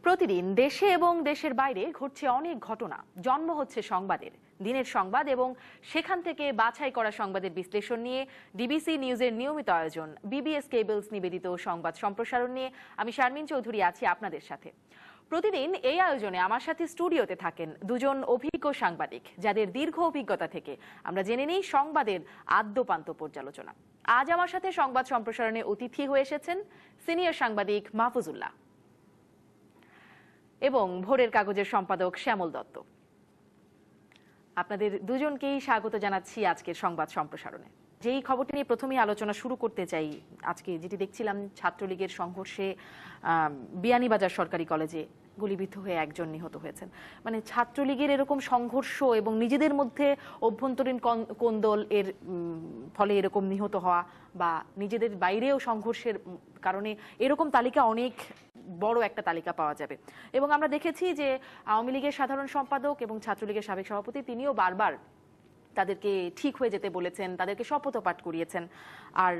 প্রতিদিন দেশে এবং দেশের বাইরে ঘটছে অনেক ঘটনা। জন্ম হচ্ছে সংবাদের, দিনের সংবাদ এবং সেখান থেকে বাছাই করা সংবাদের বিশ্লেষণ নিয়ে ডিবিসি নিউজের নিয়মিত আয়োজন বিবিএস কেবলস নিবেদিত সংবাদ সম্প্রসারণ নিয়ে আমি শারমিন চৌধুরী আছি আপনাদের সাথে। প্রতিদিন এই আয়োজনে আমার সাথে স্টুডিওতে থাকেন দুজন অভিজ্ঞ সাংবাদিক, যাদের দীর্ঘ অভিজ্ঞতা থেকে আমরা জেনে নিই সংবাদের আদ্যপান্ত পর্যালোচনা। আজ আমার সাথে সংবাদ সম্প্রসারণে অতিথি হয়ে এসেছেন সিনিয়র সাংবাদিক মাহফুজুল্লাহ এবং ভোরের কাগজের সম্পাদক শ্যামল দত্ত। আপনাদের দুজনকেই স্বাগত জানাচ্ছি আজকের সংবাদ সম্প্রসারণে। যেই খবরটি নিয়ে প্রথমেই আলোচনা শুরু করতে চাই, আজকে যেটি দেখছিলাম ছাত্রলীগের সংঘর্ষে বিয়ানীবাজার সরকারি কলেজে গুলিবিদ্ধ হয়ে একজন নিহত হয়েছেন। মানে ছাত্রলীগের এরকম সংঘর্ষ এবং নিজেদের মধ্যে অভ্যন্তরীণ কোন্দল এর ফলে এরকম নিহত হওয়া বা নিজেদের বাইরেও সংঘর্ষের কারণে এরকম তালিকা অনেক বড় একটা তালিকা পাওয়া যাবে। এবং আমরা দেখেছি যে আওয়ামী লীগের সাধারণ সম্পাদক এবং ছাত্রলীগের সাবেক সভাপতি তিনিও বারবার তাদেরকে ঠিক হয়ে যেতে বলেছেন, তাদেরকে শপথ পাঠ করিয়েছেন। আর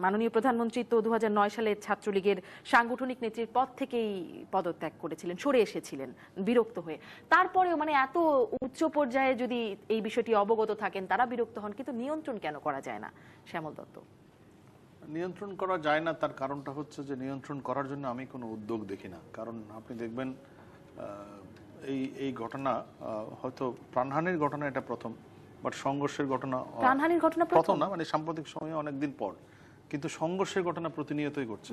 মাননীয় প্রধানমন্ত্রী তো 2009 সালে ছাত্রলীগের সাংগঠনিক নেত্রীর পদ থেকেই পদত্যাগ করেছিলেন, সরে এসেছিলেন বিরক্ত হয়ে। তারপরেও মানে এত উচ্চ পর্যায়ে যদি এই বিষয়টি অবগত থাকেন, তারা বিরক্ত হন, কিন্তু নিয়ন্ত্রণ কেন করা যায় না? শ্যামল দত্ত। নিয়ন্ত্রণ করা যায় না, তার কারণটা হচ্ছে যে নিয়ন্ত্রণ করার জন্য আমি কোনো উদ্যোগ দেখি না। কারণ আপনি দেখবেন এই ঘটনা হয়তো প্রাণহানির ঘটনা এটা প্রথম, বাট সংঘর্ষের ঘটনা প্রাণহানির ঘটনা প্রথম না, মানে সাম্প্রতিক সময়ে অনেকদিন পর, কিন্তু সংঘর্ষের ঘটনা প্রতিনিয়তই ঘটছে।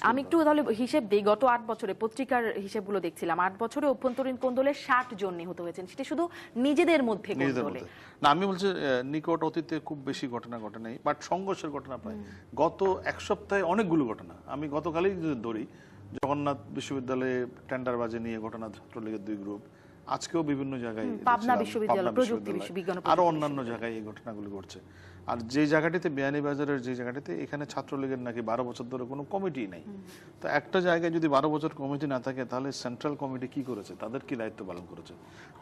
আমি একটু তাহলে হিসেব দিই, গত 8 বছরে পত্রিকার হিসেবগুলো দেখছিলাম, 8 বছরে অভ্যন্তরীণ কোন্দলে 60 জন নিহত হয়েছেন, সেটা শুধু নিজেদের মধ্যে কোন্দলে না। আমি বলছি নিকট অতীতে খুব বেশি ঘটনা ঘটে নাই, বাট সংঘর্ষের ঘটনা প্রায় গত এক সপ্তাহে অনেকগুলো ঘটনা। আমি গতকালই যদি ধরি, জগন্নাথ বিশ্ববিদ্যালয়ে টেন্ডারবাজি নিয়ে ঘটনা, ছাত্রলীগের 2 গ্রুপ, আজকেও বিভিন্ন জায়গায়, পাবনা বিশ্ববিদ্যালয়, প্রযুক্তি বিজ্ঞান, আরো অন্যান্য জায়গায় এই ঘটনাগুলো ঘটছে। আর যে জায়গাটিতে বিয়ানীবাজারের যে জায়গাটিতে, এখানে ছাত্রলীগের নাকি 12 বছর ধরে কোনো কমিটি নাই। তো একটা জায়গায় যদি 12 বছর কমিটি না থাকে, তাহলে সেন্ট্রাল কমিটি কি করেছে, তাদের কি দায়িত্ব পালন করেছে?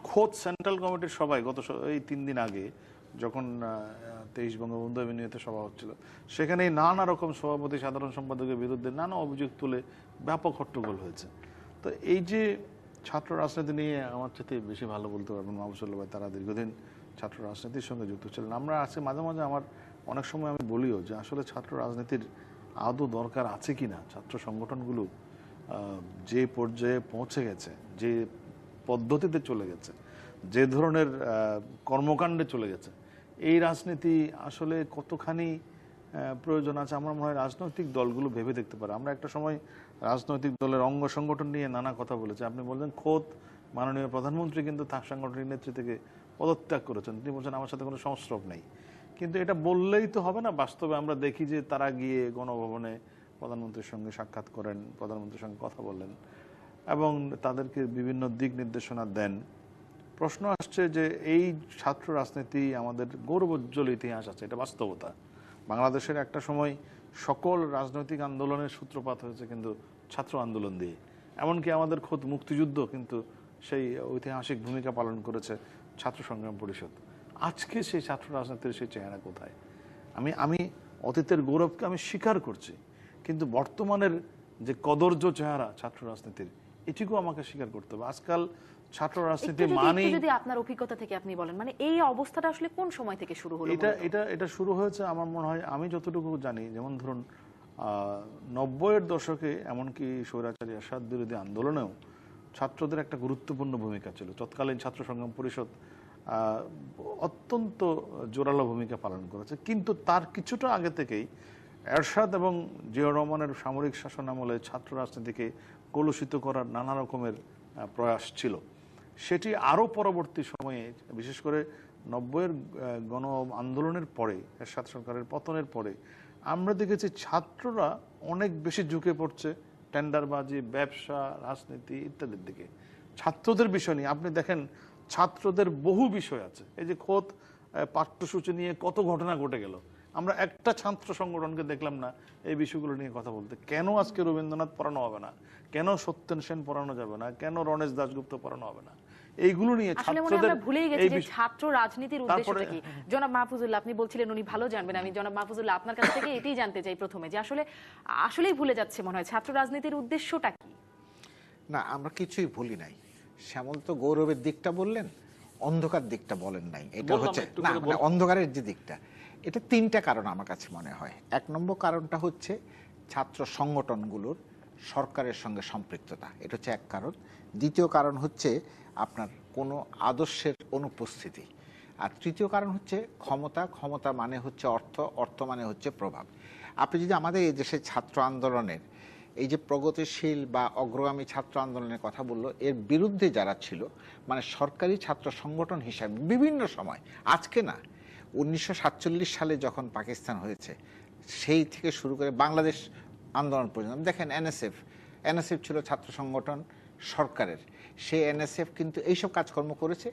খোদ সেন্ট্রাল কমিটির সবাই গত এই 3 দিন আগে যখন 23 বঙ্গবন্ধু এভিনিউতে সভা হচ্ছিল, সেখানে নানা রকম সভাপতি, সাধারণ সম্পাদকের বিরুদ্ধে নানা অভিযোগ তুলে ব্যাপক হট্টগোল হয়েছে। তো এই যে ছাত্র রাজনীতি নিয়ে আমার সাথে বেশি ভালো বলতে পারবেন মাহফুজুল্লাহ ভাই, তারা দীর্ঘদিন ছাত্র রাজনীতির সঙ্গে যুক্ত ছিলেন। আমরা আছে মাঝে মাঝে, আমার অনেক সময় আমি বলিও যে আসলে ছাত্র রাজনীতির আদৌ দরকার আছে কিনা। ছাত্র সংগঠনগুলো যে পর্যায়ে পৌঁছে গেছে, যে পদ্ধতিতে চলে গেছে, যে ধরনের কর্মকাণ্ডে চলে গেছে, এই রাজনীতি আসলে কতখানি প্রয়োজন আছে, আমার মনে হয় রাজনৈতিক দলগুলো ভেবে দেখতে পারে। আমরা একটা সময় রাজনৈতিক দলের অঙ্গ সংগঠন নিয়ে নানা কথা বলেছি। আপনি বলছেন খোদ মাননীয় প্রধানমন্ত্রী কিন্তু তার সাংগঠনিক নেত্রী থেকে পদত্যাগ করেছেন, তিনি বলছেন আমার সাথে কোনো সংস্রব নেই। কিন্তু এটা বললেই তো হবে না। বাস্তবে আমরা দেখি যে তারা গিয়ে গণভবনে প্রধানমন্ত্রীর সঙ্গে সাক্ষাৎ করেন, প্রধানমন্ত্রীর সঙ্গে কথা বলেন এবং তাদেরকে বিভিন্ন দিক নির্দেশনা দেন। প্রশ্ন আসছে যে এই ছাত্র রাজনীতি আমাদের গৌরবোজ্জ্বল ইতিহাস আছে, এটা বাস্তবতা। বাংলাদেশের একটা সময় সকল রাজনৈতিক আন্দোলনের সূত্রপাত হয়েছে কিন্তু ছাত্র আন্দোলন দিয়ে। এমনকি আমাদের খোদ মুক্তিযুদ্ধ কিন্তু সেই ঐতিহাসিক ভূমিকা পালন করেছে ছাত্র সংগ্রাম পরিষদ। আজকে সেই ছাত্র রাজনীতির সেই চেহারা কোথায়? আমি অতীতের গৌরবকে আমি স্বীকার করছি, কিন্তু বর্তমানের যে কদর্য চেহারা ছাত্র রাজনীতির, এটিকেও আমাকে স্বীকার করতে হবে। আজকাল ছাত্র রাজনীতি মানে, যদি আপনার অভিজ্ঞতা থেকে আপনি বলেন, মানে এই অবস্থাটা আসলে কোন সময় থেকে শুরু হলো? এটা শুরু হয়েছে আমার মনে হয়, আমি যতটুকু জানি, যেমন ধরুন 90-এর দশকে, এমনকি স্বৈরাচারী এরশাদ বিরোধী আন্দোলনেও ছাত্রদের একটা গুরুত্বপূর্ণ ভূমিকা ছিল। তৎকালীন ছাত্র সংগ্রাম পরিষদ অত্যন্ত জোরালো ভূমিকা পালন করেছে। কিন্তু তার কিছুটা আগে থেকেই এরশাদ এবং জিয়াউর রহমানের সামরিক শাসনামলে ছাত্র রাজনীতিকে কলুষিত করার নানা রকমের প্রয়াস ছিল। সেটি আরও পরবর্তী সময়ে, বিশেষ করে 90-এর গণ আন্দোলনের পরে, এরশাদ সরকারের পতনের পরে, আমরা দেখেছি ছাত্ররা অনেক বেশি ঝুঁকে পড়ছে টেন্ডারবাজি, ব্যবসা, রাজনীতি ইত্যাদির দিকে। ছাত্রদের বিষয় নিয়ে আপনি দেখেন, ছাত্রদের বহু বিষয় আছে। এই যে খোদ পাঠ্যসূচি নিয়ে কত ঘটনা ঘটে গেল, আমরা একটা ছাত্র সংগঠনকে দেখলাম না এই বিষয়গুলো নিয়ে কথা বলতে। কেন আজকে রবীন্দ্রনাথ পড়ানো হবে না, কেন সত্যেন সেন পড়ানো যাবে না, কেন রণেশ দাশগুপ্ত পড়ানো হবে না, এইগুলো নিয়ে ছাত্রদের ভুলেই গেছি যে ছাত্র রাজনীতির উদ্দেশ্যটা কি। জনাব মাহফুজুল্লাহ, আপনি বলছিলেন উনি ভালো জানবেন, আমি জনাব মাহফুজুল্লাহ আপনার কাছ থেকে এটাই জানতে চাই প্রথমে, যে আসলেই ভুলে যাচ্ছে মনে হয় ছাত্র রাজনীতির উদ্দেশ্যটা কি? না, আমরা কিছুই ভুলি নাই। শ্যামল তো গৌরবের দিকটা বললেন, অন্ধকার দিকটা বলেন নাই। এটা বললাম, হচ্ছে একটু না, করে মানে অন্ধকারের যে দিকটা, এটা তিনটা কারণ আমার কাছে মনে হয়। এক নম্বর কারণটা হচ্ছে ছাত্র সংগঠনগুলোর সরকারের সঙ্গে সম্পৃক্ততা, এটা হচ্ছে এক কারণ। দ্বিতীয় কারণ হচ্ছে আপনার কোনো আদর্শের অনুপস্থিতি। আর তৃতীয় কারণ হচ্ছে ক্ষমতা। ক্ষমতা মানে হচ্ছে অর্থ, অর্থ মানে হচ্ছে প্রভাব। আপনি যদি আমাদের এই দেশের ছাত্র আন্দোলনের এই যে প্রগতিশীল বা অগ্রগামী ছাত্র আন্দোলনের কথা বললো, এর বিরুদ্ধে যারা ছিল, মানে সরকারি ছাত্র সংগঠন হিসাবে বিভিন্ন সময়, আজকে না, 1947 সালে যখন পাকিস্তান হয়েছে সেই থেকে শুরু করে বাংলাদেশ আন্দোলন পর্যন্ত দেখেন, এনএসএফ ছিল ছাত্র সংগঠন সরকারের। সেই এনএসএফ কিন্তু এইসব কাজকর্ম করেছে।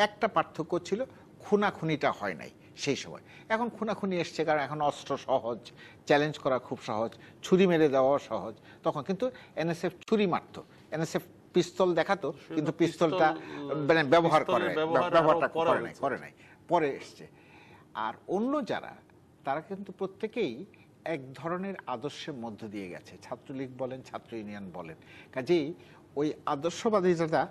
একটা পার্থক্য ছিল, খুনাখুনিটা হয় নাই সেই সময়। এখন খুনাখুনি এসছে, কারণ এখন অস্ত্র সহজ, চ্যালেঞ্জ করা খুব সহজ, ছুরি মেরে দেওয়াও সহজ। তখন কিন্তু এনএসএফ ছুরি মারতো, এনএসএফ পিস্তল দেখাতো, কিন্তু পিস্তলটা মানে ব্যবহার করে নাই, পরে এসছে। আর অন্য যারা, তারা কিন্তু প্রত্যেকেই এক ধরনের আদর্শের মধ্য দিয়ে গেছে, ছাত্রলীগ বলেন, ছাত্র ইউনিয়ন বলেন। কাজেই ওই আদর্শবাদিতা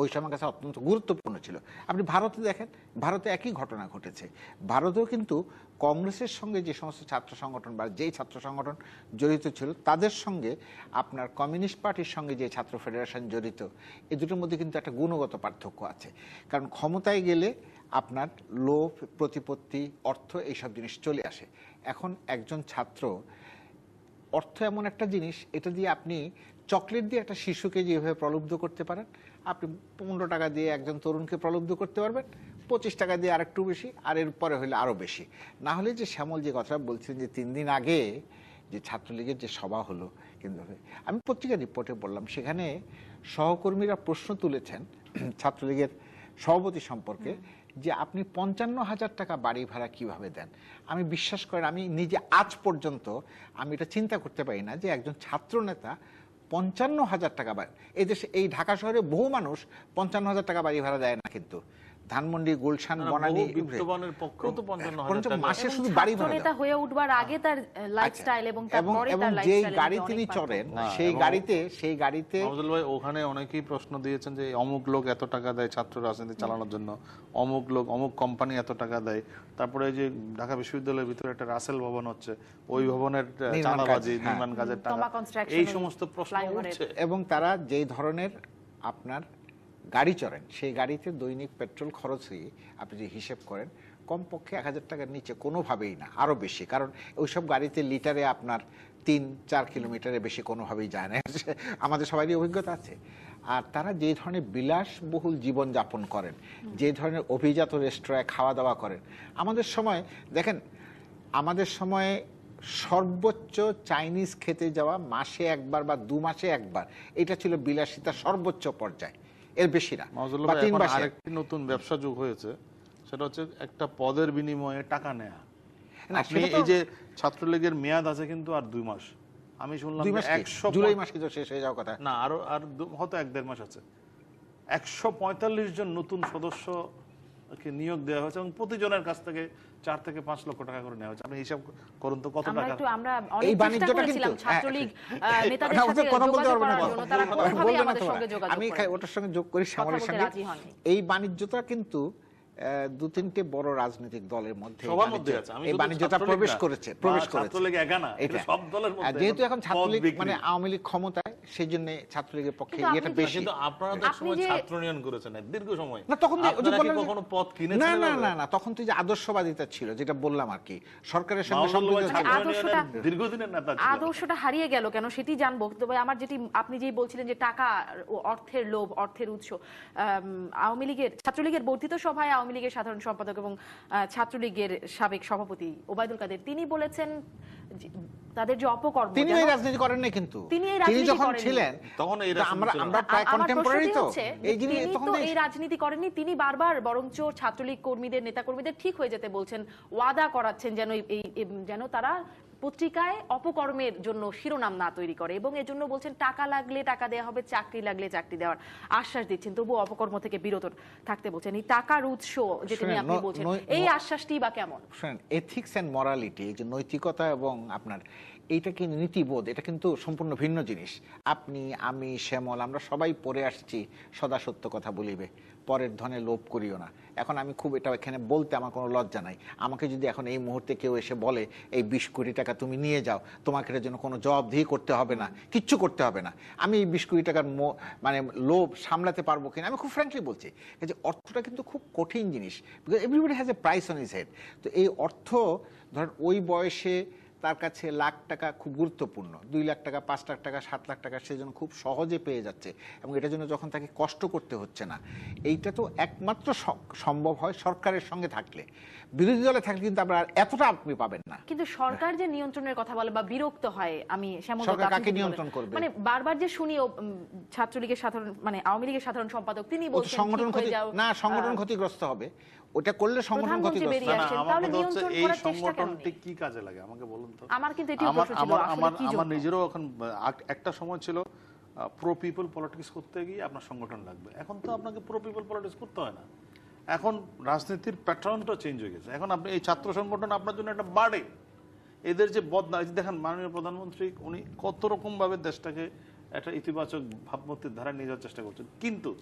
ওই সময় কাছে অত্যন্ত গুরুত্বপূর্ণ ছিল। আপনি ভারতে দেখেন, ভারতে একই ঘটনা ঘটেছে। ভারতেও কিন্তু কংগ্রেসের সঙ্গে যে সমস্ত ছাত্র সংগঠন বা যেই ছাত্র সংগঠন জড়িত ছিল, তাদের সঙ্গে আপনার কমিউনিস্ট পার্টির সঙ্গে যে ছাত্র ফেডারেশন জড়িত, এই দুটোর মধ্যে কিন্তু একটা গুণগত পার্থক্য আছে। কারণ ক্ষমতায় গেলে আপনার লোভ, প্রতিপত্তি, অর্থ, এইসব জিনিস চলে আসে। এখন একজন ছাত্র, অর্থ এমন একটা জিনিস, এটা দিয়ে আপনি চকলেট দিয়ে একটা শিশুকে যেভাবে প্রলুব্ধ করতে পারেন, আপনি 15 টাকা দিয়ে একজন তরুণকে প্রলুব্ধ করতে পারবেন, 25 টাকা দিয়ে আরেকটু বেশি, আর এর পরে হলে আরও বেশি। না হলে যে শ্যামল যে কথা বলছিলেন যে 3 দিন আগে যে ছাত্রলীগের যে সভা হলো, কিন্তু আমি পত্রিকা রিপোর্টে বললাম, সেখানে সহকর্মীরা প্রশ্ন তুলেছেন ছাত্রলীগের সভাপতি সম্পর্কে, যে আপনি 55,000 টাকা বাড়ি ভাড়া কিভাবে দেন। আমি বিশ্বাস করেন, আমি নিজে আজ পর্যন্ত আমি এটা চিন্তা করতে পারি না যে একজন ছাত্র নেতা 55,000 টাকা বাড়ি, এই দেশে, এই ঢাকা শহরে বহু মানুষ 55,000 টাকা বাড়ি ভাড়া দেয় না। কিন্তু ধানমন্ডি, গুলশান, বনানী, মাসে শুধু বাড়ি ভাড়া নেতা হয়ে উঠবার আগে তার লাইফস্টাইল এবং তারপরে তার যেই লাইফস্টাইল গাড়ি তিনি চড়েন, সেই গাড়িতে আফজল ভাই, ওখানে অনেকেই প্রশ্ন দিয়েছেন যে অমুক লোক এত টাকা দেয় ছাত্র রাজনীতি চালানোর জন্য, অমুক লোক, অমুক কোম্পানি এত টাকা দেয়। তারপরে যে ঢাকা বিশ্ববিদ্যালয়ের ভিতরে একটা রাসেল ভবন হচ্ছে, ওই ভবনের চাঁদাবাজি, নির্মাণ কাজের টাকা, এই সমস্ত প্রশ্ন উঠছে। এবং তারা যেই ধরনের আপনার গাড়ি চড়েন, সেই গাড়িতে দৈনিক পেট্রোল খরচই আপনি যে হিসেব করেন, কমপক্ষে 1,000 টাকার নিচে কোনোভাবেই না, আরও বেশি। কারণ ওইসব গাড়িতে লিটারে আপনার 3-4 কিলোমিটারের বেশি কোনোভাবেই যায় না, আমাদের সবারই অভিজ্ঞতা আছে। আর তারা যে ধরনের বিলাসবহুল জীবন যাপন করেন, যে ধরনের অভিজাত রেস্তোরাঁয় খাওয়া দাওয়া করেন, আমাদের সময় দেখেন, আমাদের সময়ে সর্বোচ্চ চাইনিজ খেতে যাওয়া মাসে একবার বা 2 মাসে একবার, এটা ছিল বিলাসিতার সর্বোচ্চ পর্যায়ে, এর বেশি না। আরেকটি নতুন ব্যবসা যোগ হয়েছে, সেটা হচ্ছে একটা পদের বিনিময়ে টাকা নেয়া। আপনি এই যে ছাত্রলীগের মেয়াদ আছে কিন্তু আর 2 মাস, আমি শুনলাম জুলাই মাসে তো শেষ হয়ে যাওয়ার কথা না, আরো হয়তো 1-1.5 মাস আছে। 145 জন নতুন সদস্যকে নিয়োগ দেওয়া হয়েছে এবং প্রতিজনের কাছ থেকে 4 থেকে 5 লক্ষ টাকা করে নেওয়া হচ্ছে। আপনি হিসাব করুন তো কত টাকা। আমরা অনেক চেষ্টা করেছিলাম ছাত্রলীগ নেতাদের সাথে যোগাযোগ করার জন্য, তারা কোনোভাবেই আমাদের সঙ্গে যোগাযোগ করে। আমি ওটার সঙ্গে যোগ করি শ্যামলের সঙ্গে। এই বাণিজ্যটা কিন্তু 2-3টে বড় রাজনৈতিক দলের মধ্যে এই বাণিজ্যটা প্রবেশ করেছে। যেহেতু এখন ছাত্রলীগ মানে আওয়ামী লীগ ক্ষমতায়, সেই জন্য ছাত্রলীগের পক্ষে এটা বেশি। আপনারা তো সময় ছাত্র ইউনিয়ন করেছেন দীর্ঘ সময়, না তখন কখনো পদ কিনেছেন? না, তখন তো যে আদর্শবাদিতা ছিল, যেটা বললাম আর কি, সরকারের সঙ্গে দীর্ঘদিনের নেতা ছিল। আদর্শটা হারিয়ে গেল কেন সেটি জানবো। তবে আমার যেটি আপনি যেই বলছিলেন যে টাকা ও অর্থের লোভ, অর্থের উৎস, আওয়ামী লীগের, ছাত্রলীগের বর্ধিত সভায় আওয়ামী লীগের সাধারণ সম্পাদক এবং ছাত্রলীগের সাবেক সভাপতি ওবায়দুল কাদের, তিনি বলেছেন তাদের যে অপকর্ম, তিনি এই রাজনীতি করেন না, কিন্তু তিনি যখন ছিলেন তখন আমরা প্রায় কন্টেম্পোরারি, তো এই জিনিস তখন এই রাজনীতি করেননি তিনি। বারবার বরঞ্চ ছাত্রলীগ কর্মীদের, নেতা কর্মীদের ঠিক হয়ে যেতে বলছেন, ওয়াদা করাচ্ছেন যেন তারা পত্রিকায় অপকর্মের জন্য শিরোনাম না তৈরি করে, এবং এর জন্য বলছেন টাকা লাগলে টাকা দেওয়া হবে, চাকরি লাগলে চাকরি দেওয়ার আশ্বাস দিচ্ছেন, তবু অপকর্ম থেকে বিরত থাকতে বলছেন। এই টাকার উৎস যেটা নিয়ে আপনি বলছেন, এই আশ্বাসটি বা কেমন? শুনেন, এথিক্স এন্ড মরালিটি, এই যে নৈতিকতা এবং আপনার এইটা কি নীতিবোধ, এটা কিন্তু সম্পূর্ণ ভিন্ন জিনিস। আপনি, আমি, শ্যামল, আমরা সবাই পড়ে আসছি সদা সত্য কথা বলিবে, পরের ধনে লোভ করিও না। এখন আমি খুব এটা এখানে বলতে আমার কোনো লজ্জা নাই। আমাকে যদি এখন এই মুহূর্তে কেউ এসে বলে এই 20 কোটি টাকা তুমি নিয়ে যাও, তোমাকে এর জন্য কোনো জবাবদিহি করতে হবে না, কিচ্ছু করতে হবে না, আমি এই 20 কোটি টাকার মানে লোভ সামলাতে পারবো কিনা, আমি খুব ফ্র্যাঙ্কলি বলছি যে অর্থটা কিন্তু খুব কঠিন জিনিস, because everybody has a price on his head. তো এই অর্থ ধরেন ওই বয়সে তার কাছে লাখ টাকা খুব গুরুত্বপূর্ণ, 2 লাখ টাকা, 5 লাখ টাকা, 7 লাখ টাকা সে জন্য খুব সহজে পেয়ে যাচ্ছে, এবং এটার জন্য যখন তাকে কষ্ট করতে হচ্ছে না। এইটা তো একমাত্র সম্ভব হয় সরকারের সঙ্গে থাকলে। বিরোধী দলে থাকলে কিন্তু আমরা এতটা আপনি পাবেন না। কিন্তু সরকার যে নিয়ন্ত্রণের কথা বলে বা বিরক্ত হয়, আমি শ্যামল সরকার দত্ত, কাকে নিয়ন্ত্রণ করবে? মানে বারবার যে শুনি ছাত্রলীগের সাধারণ, মানে আওয়ামী লীগের সাধারণ সম্পাদক তিনি বলছেন সংগঠন ঠিক হয়ে ক্ষতি যাও, না, সংগঠন ক্ষতিগ্রস্ত হবে, ওটা করলে সংগঠন প্রধানমন্ত্রী ক্ষতিগ্রস্ত। বেরিয়ে আসছেন, তাহলে এই নিয়ন্ত্রণ করার চেষ্টা কেন সংগঠনটি নেই? কি কাজে লাগে আমাকে বলুন তো। আমার কিন্তু এটি প্রশ্ন ছিল, আসলে কি আমার জন্য? নিজেরও এখন একটা সময় ছিল প্রো পিপল পলিটিক্স করতে গিয়ে আপনার সংগঠন লাগবে। এখন তো আপনাকে প্রো পিপল পলিটিক্স করতে হয় না, এখন রাজনীতির প্যাটার্নটা চেঞ্জ হয়ে গেছে। এখন আপনি এই ছাত্র সংগঠন আপনার জন্য একটা বাড়ে, এদের যে বদনা, দেখেন মাননীয় প্রধানমন্ত্রী উনি কত রকম ভাবে দেশটাকে একটা ইতিবাচক ভাবমূর্তির ধারা নিয়ে যাওয়ার চেষ্টা করছেন, কিন্তু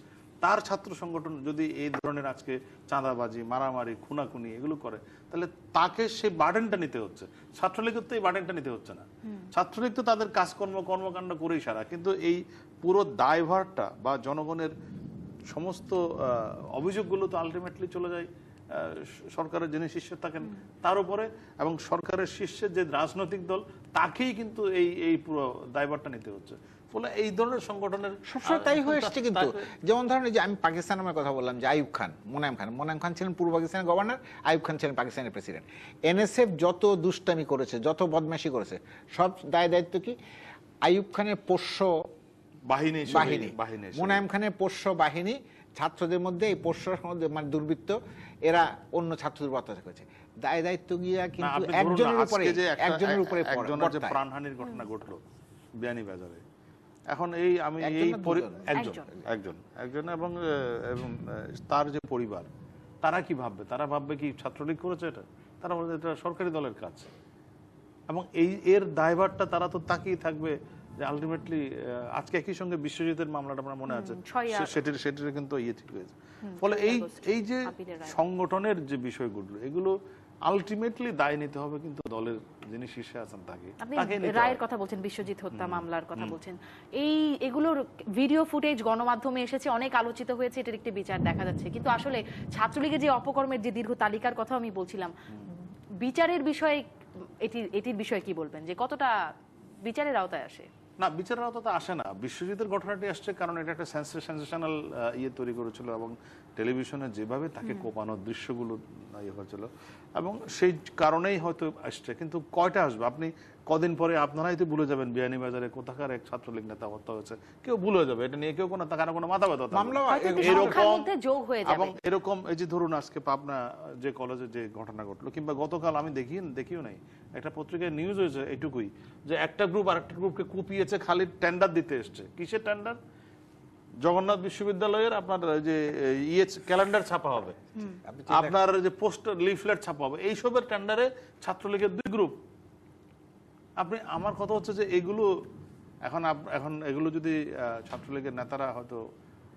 তার ছাত্র সংগঠন যদি এই ধরনের আজকে চাঁদাবাজি, মারামারি, খুনাখুনি এগুলো করে, তাহলে তাকে সেই বার্ডেনটা নিতে হচ্ছে। ছাত্রলীগের তো এই বার্ডেনটা নিতে হচ্ছে না, ছাত্রলীগ তো তাদের কাজকর্ম কর্মকাণ্ড করেই সারা, কিন্তু এই পুরো দায়ভারটা বা জনগণের সমস্ত অভিযোগগুলো তো আলটিমেটলি চলে যায় সরকারের যিনি শীর্ষে থাকেন তার উপরে, এবং সরকারের শীর্ষের যে রাজনৈতিক দল তাকেই কিন্তু এই পুরো দায়ভারটা নিতে হচ্ছে। ফলে এই ধরনের সংগঠনের সবসময় তাই হয়ে এসছে। কিন্তু যেমন ধরেন যে আমি পাকিস্তানের কথা বললাম, যে আইয়ুব খান, মোনায়েম খান ছিলেন পূর্ব পাকিস্তানের গভর্নর, আইয়ুব খান ছিলেন পাকিস্তানের প্রেসিডেন্ট। এনএসএফ যত দুষ্টামি করেছে, যত বদমাশি করেছে, সব দায়িত্ব কি আইয়ুব খানের পোষ্য বাহিনী, মোনায়েম খানের পোষ্য বাহিনী, ছাত্রদের মধ্যে এই পোষ্যর মধ্যে মানে দুর্বৃত্ত, এরা অন্য ছাত্রদের অত্যাচার করেছে। দায়িত্ব গিয়া কিন্তু একজনের উপরে একজনের যে প্রাণহানির ঘটনা ঘটলো বিয়ানীবাজারে, এখন এই আমি এই একজন এবং তার যে পরিবার, তারা কি ভাববে? তারা ভাববে কি ছাত্রলীগ করেছে এটা? তারা বলবে এটা সরকারি দলের কাজ, এবং এর দায়ভারটা তারা তো তাকিয়ে থাকবে যে আলটিমেটলি আজকে একই সঙ্গে বিশ্বজিতের মামলাটা আপনার মনে আছে, সেটির কিন্তু ইয়ে ঠিক হয়েছে। ফলে এই যে সংগঠনের যে বিষয়গুলো, এগুলো আলটিমেটলি দায় নিতে হবে কিন্তু দলের যিনি শীর্ষে আছেন তাকে। আপনি রায়ের কথা বলছেন, বিশ্বজিৎ হত্যা মামলার কথা বলছেন, এগুলোর ভিডিও ফুটেজ গণমাধ্যমে এসেছে, অনেক আলোচিত হয়েছে, এটার একটি বিচার দেখা যাচ্ছে, কিন্তু আসলে ছাত্রলীগের যে অপকর্মের যে দীর্ঘ তালিকার কথা আমি বলছিলাম, বিচারের বিষয়ে এটির বিষয়ে কি বলবেন, যে কতটা বিচারের আওতায় আসে? না, বিচারের আওতাতে আসে না। বিশ্বজিতের ঘটনাটি আসছে কারণ এটা একটা সেন্সেশনাল ইয়ে তৈরি করেছিল, এবং টেলিভিশনে যেভাবে তাকে কোপানোর দৃশ্যগুলো ইয়ে হয়েছিল, এবং সেই কারণেই হয়তো আসছে। কিন্তু কয়টা আসবে? আপনি কদিন পরে আপনারাই তো ভুলে যাবেন বিয়ানীবাজারে কোথাকার এক ছাত্রলীগ নেতা হত্যা হয়েছে, কেউ ভুলে যাবে, এটা নিয়ে কেউ কোনো মাথা ব্যথা এবং এরকম। এই যে ধরুন আজকে পাবনা যে কলেজে যে ঘটনা ঘটলো, কিংবা গতকাল আমি দেখিও নাই, একটা পত্রিকায় নিউজ হয়েছে এটুকুই, যে একটা গ্রুপ আরেকটা গ্রুপকে কুপিয়েছে, খালি টেন্ডার দিতে এসছে। কিসের টেন্ডার? জগন্নাথ বিশ্ববিদ্যালয়ের আপনার যে ক্যালেন্ডার ছাপা হবে, আপনার যে পোস্টার লিফলেট ছাপা হবে, এইসবের টেন্ডারে ছাত্রলীগের 2 গ্রুপ। আপনি, আমার কথা হচ্ছে যে এগুলো এখন এগুলো যদি ছাত্রলীগের নেতারা হয়তো